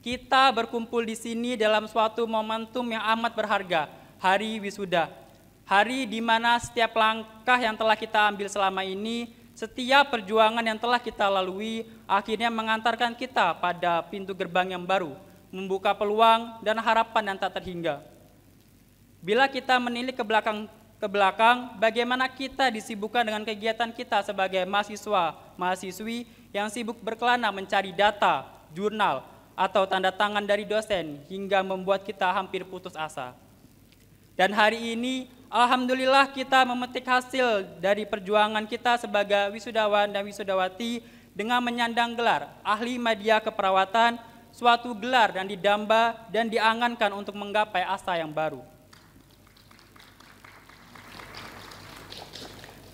Kita berkumpul di sini dalam suatu momentum yang amat berharga, Hari Wisuda. Hari di mana setiap langkah yang telah kita ambil selama ini, setiap perjuangan yang telah kita lalui akhirnya mengantarkan kita pada pintu gerbang yang baru, membuka peluang dan harapan yang tak terhingga. Bila kita menilik ke belakang, bagaimana kita disibukkan dengan kegiatan kita sebagai mahasiswa, mahasiswi yang sibuk berkelana mencari data, jurnal, atau tanda tangan dari dosen hingga membuat kita hampir putus asa. Dan hari ini, alhamdulillah kita memetik hasil dari perjuangan kita sebagai wisudawan dan wisudawati dengan menyandang gelar ahli media keperawatan, suatu gelar yang didamba dan diangankan untuk menggapai asa yang baru.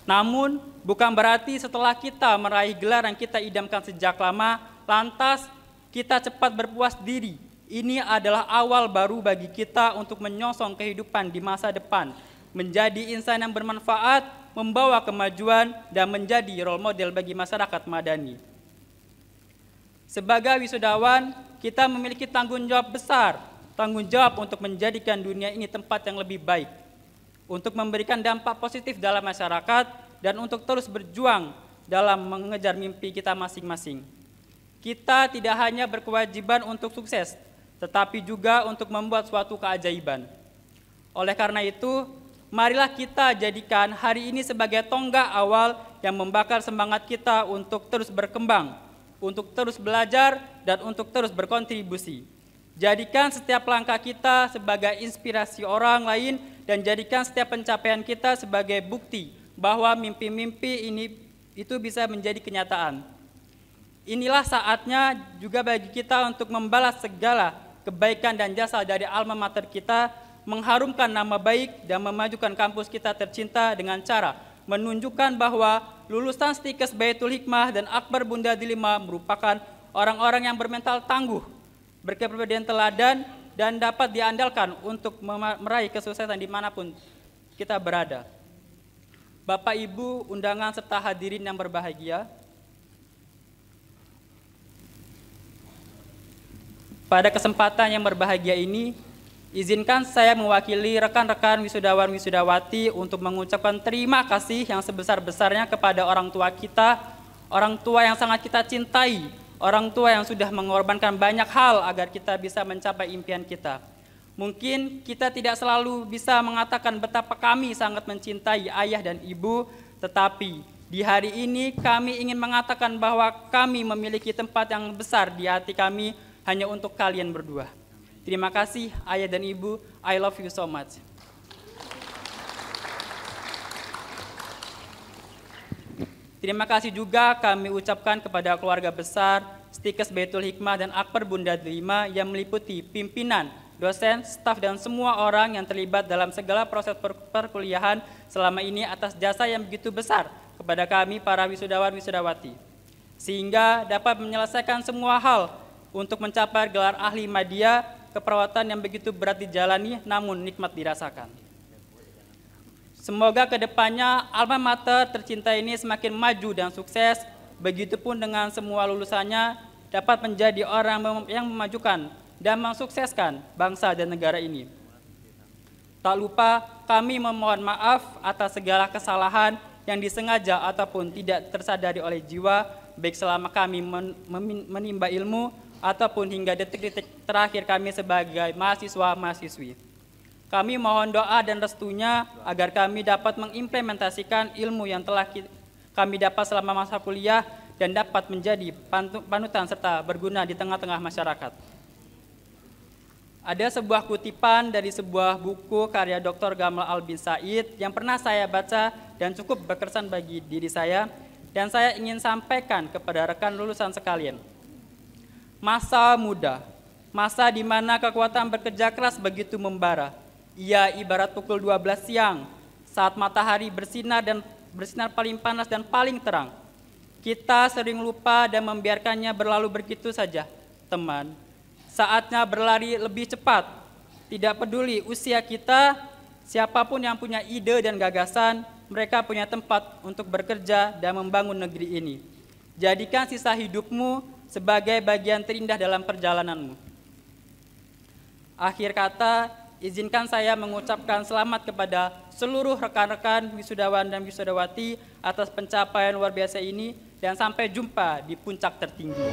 Namun, bukan berarti setelah kita meraih gelar yang kita idamkan sejak lama, lantas kita cepat berpuas diri. Ini adalah awal baru bagi kita untuk menyongsong kehidupan di masa depan, menjadi insan yang bermanfaat, membawa kemajuan, dan menjadi role model bagi masyarakat madani. Sebagai wisudawan, kita memiliki tanggung jawab besar, tanggung jawab untuk menjadikan dunia ini tempat yang lebih baik, untuk memberikan dampak positif dalam masyarakat, dan untuk terus berjuang dalam mengejar mimpi kita masing-masing. Kita tidak hanya berkewajiban untuk sukses, tetapi juga untuk membuat suatu keajaiban. Oleh karena itu, marilah kita jadikan hari ini sebagai tonggak awal yang membakar semangat kita untuk terus berkembang, untuk terus belajar, dan untuk terus berkontribusi. Jadikan setiap langkah kita sebagai inspirasi orang lain, dan jadikan setiap pencapaian kita sebagai bukti bahwa mimpi-mimpi ini itu bisa menjadi kenyataan. Inilah saatnya juga bagi kita untuk membalas segala kebaikan dan jasa dari alma mater kita, mengharumkan nama baik dan memajukan kampus kita tercinta dengan cara menunjukkan bahwa lulusan Stikes Baitul Hikmah dan Akbar Bunda Delima merupakan orang-orang yang bermental tangguh, berkepribadian teladan, dan dapat diandalkan untuk meraih kesuksesan dimanapun kita berada. Bapak, Ibu, undangan, serta hadirin yang berbahagia, pada kesempatan yang berbahagia ini, izinkan saya mewakili rekan-rekan wisudawan-wisudawati untuk mengucapkan terima kasih yang sebesar-besarnya kepada orang tua kita, orang tua yang sangat kita cintai, orang tua yang sudah mengorbankan banyak hal agar kita bisa mencapai impian kita. Mungkin kita tidak selalu bisa mengatakan betapa kami sangat mencintai ayah dan ibu, tetapi di hari ini kami ingin mengatakan bahwa kami memiliki tempat yang besar di hati kami hanya untuk kalian berdua. Terima kasih ayah dan ibu, I love you so much. Terima kasih juga kami ucapkan kepada keluarga besar Stikes Baitul Hikmah dan Akbar Bunda Delima yang meliputi pimpinan, dosen, staf, dan semua orang yang terlibat dalam segala proses perkuliahan selama ini atas jasa yang begitu besar kepada kami para wisudawan-wisudawati, sehingga dapat menyelesaikan semua hal untuk mencapai gelar ahli madya, keperawatan yang begitu berat dijalani namun nikmat dirasakan. Semoga kedepannya alma mater tercinta ini semakin maju dan sukses, begitupun dengan semua lulusannya dapat menjadi orang yang memajukan dan mensukseskan bangsa dan negara ini. Tak lupa kami memohon maaf atas segala kesalahan yang disengaja ataupun tidak tersadari oleh jiwa, baik selama kami menimba ilmu ataupun hingga detik-detik terakhir kami sebagai mahasiswa-mahasiswi. Kami mohon doa dan restunya agar kami dapat mengimplementasikan ilmu yang telah kami dapat selama masa kuliah dan dapat menjadi panutan serta berguna di tengah-tengah masyarakat. Ada sebuah kutipan dari sebuah buku karya Dr. Gamal Albin Said yang pernah saya baca dan cukup berkesan bagi diri saya, dan saya ingin sampaikan kepada rekan lulusan sekalian. Masa muda, masa di mana kekuatan bekerja keras begitu membara. Ia ibarat pukul 12 siang, saat matahari bersinar paling panas dan paling terang. Kita sering lupa dan membiarkannya berlalu begitu saja. Teman, saatnya berlari lebih cepat. Tidak peduli usia kita, siapapun yang punya ide dan gagasan, mereka punya tempat untuk bekerja dan membangun negeri ini. Jadikan sisa hidupmu sebagai bagian terindah dalam perjalananmu. Akhir kata, izinkan saya mengucapkan selamat kepada seluruh rekan-rekan wisudawan dan wisudawati atas pencapaian luar biasa ini, dan sampai jumpa di puncak tertinggi.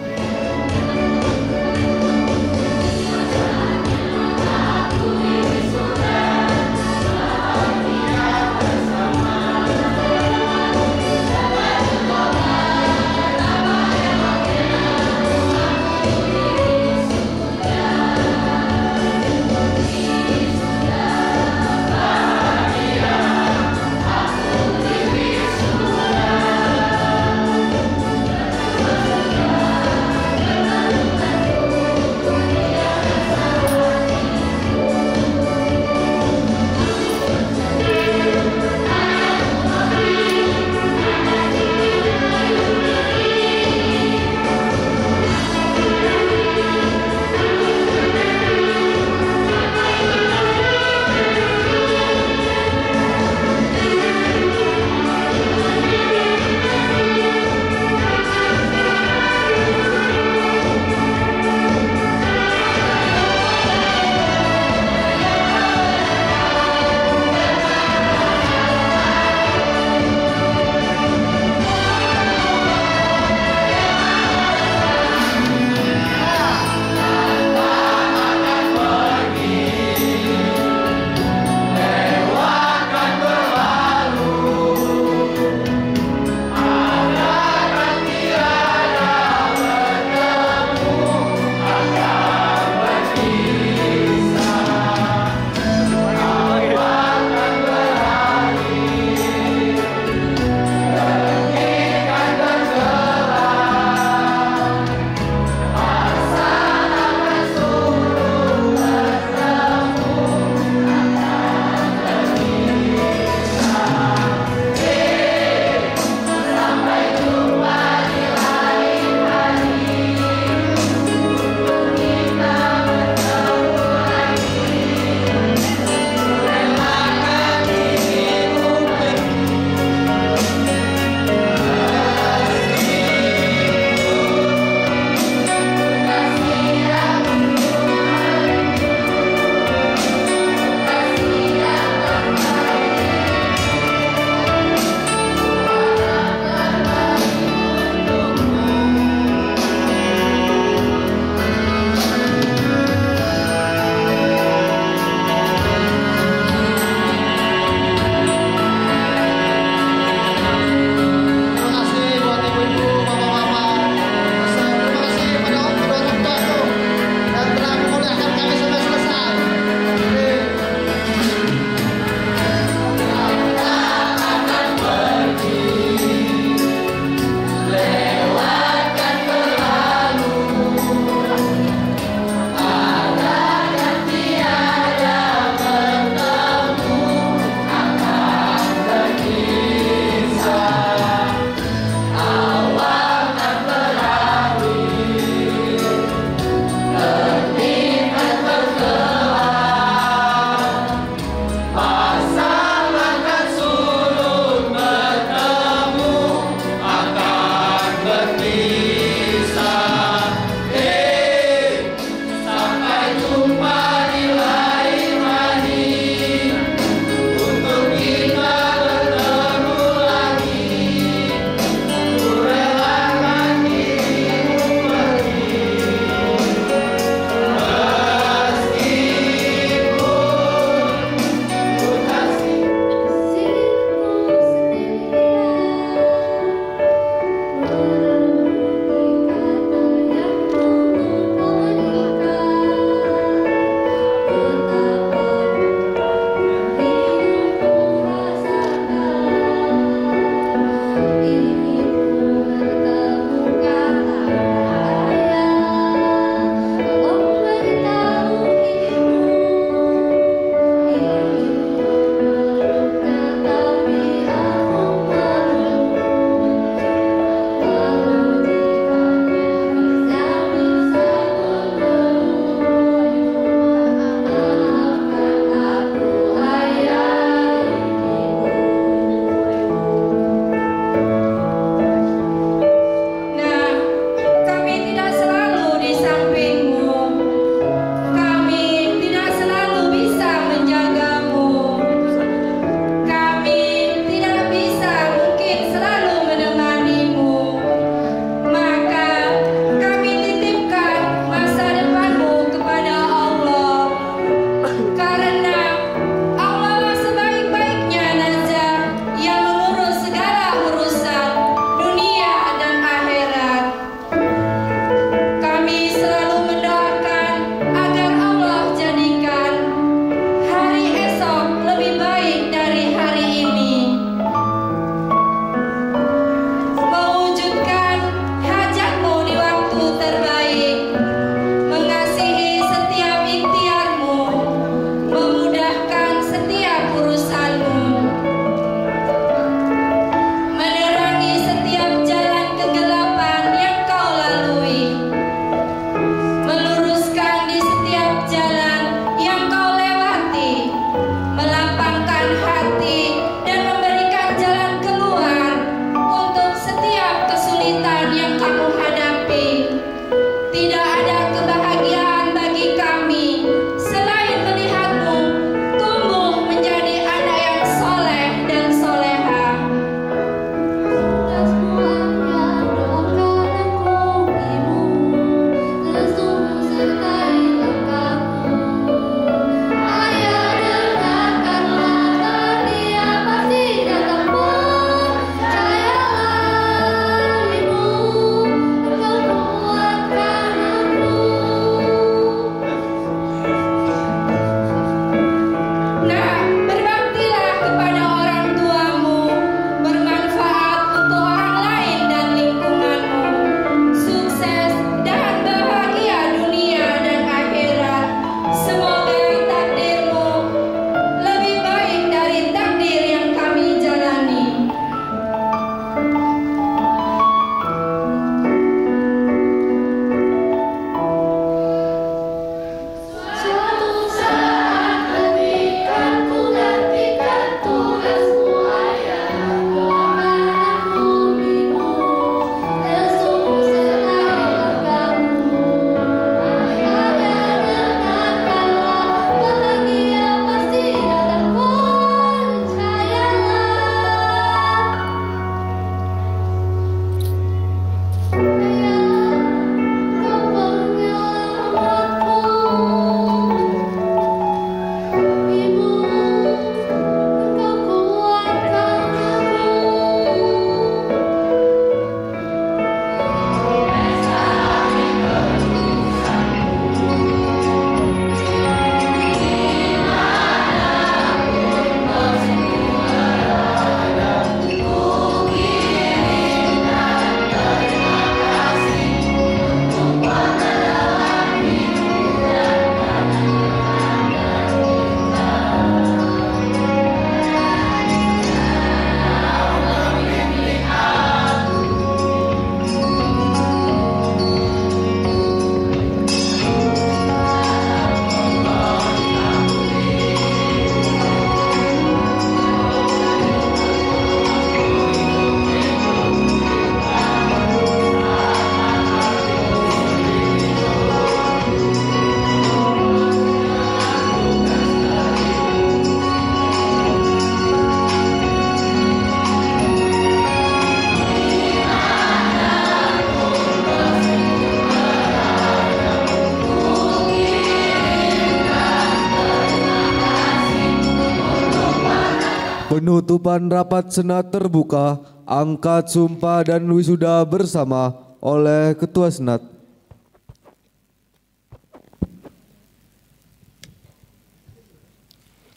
Penutupan rapat Senat terbuka, angkat sumpah dan wisuda bersama oleh Ketua Senat.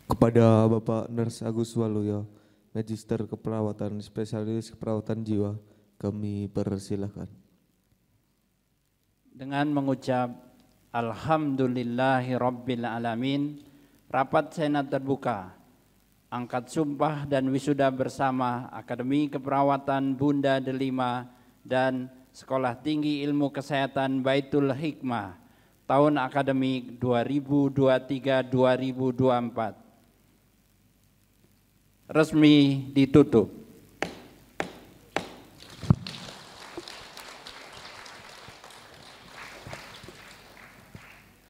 Kepada Bapak Nurse Agus Waluyo, Magister Keperawatan Spesialis Keperawatan Jiwa, kami persilahkan. Dengan mengucap Alhamdulillahirabbil alamin, rapat Senat terbuka. Angkat sumpah dan wisuda bersama Akademi Keperawatan Bunda Delima dan Sekolah Tinggi Ilmu Kesehatan Baitul Hikmah tahun akademik 2023-2024. Resmi ditutup.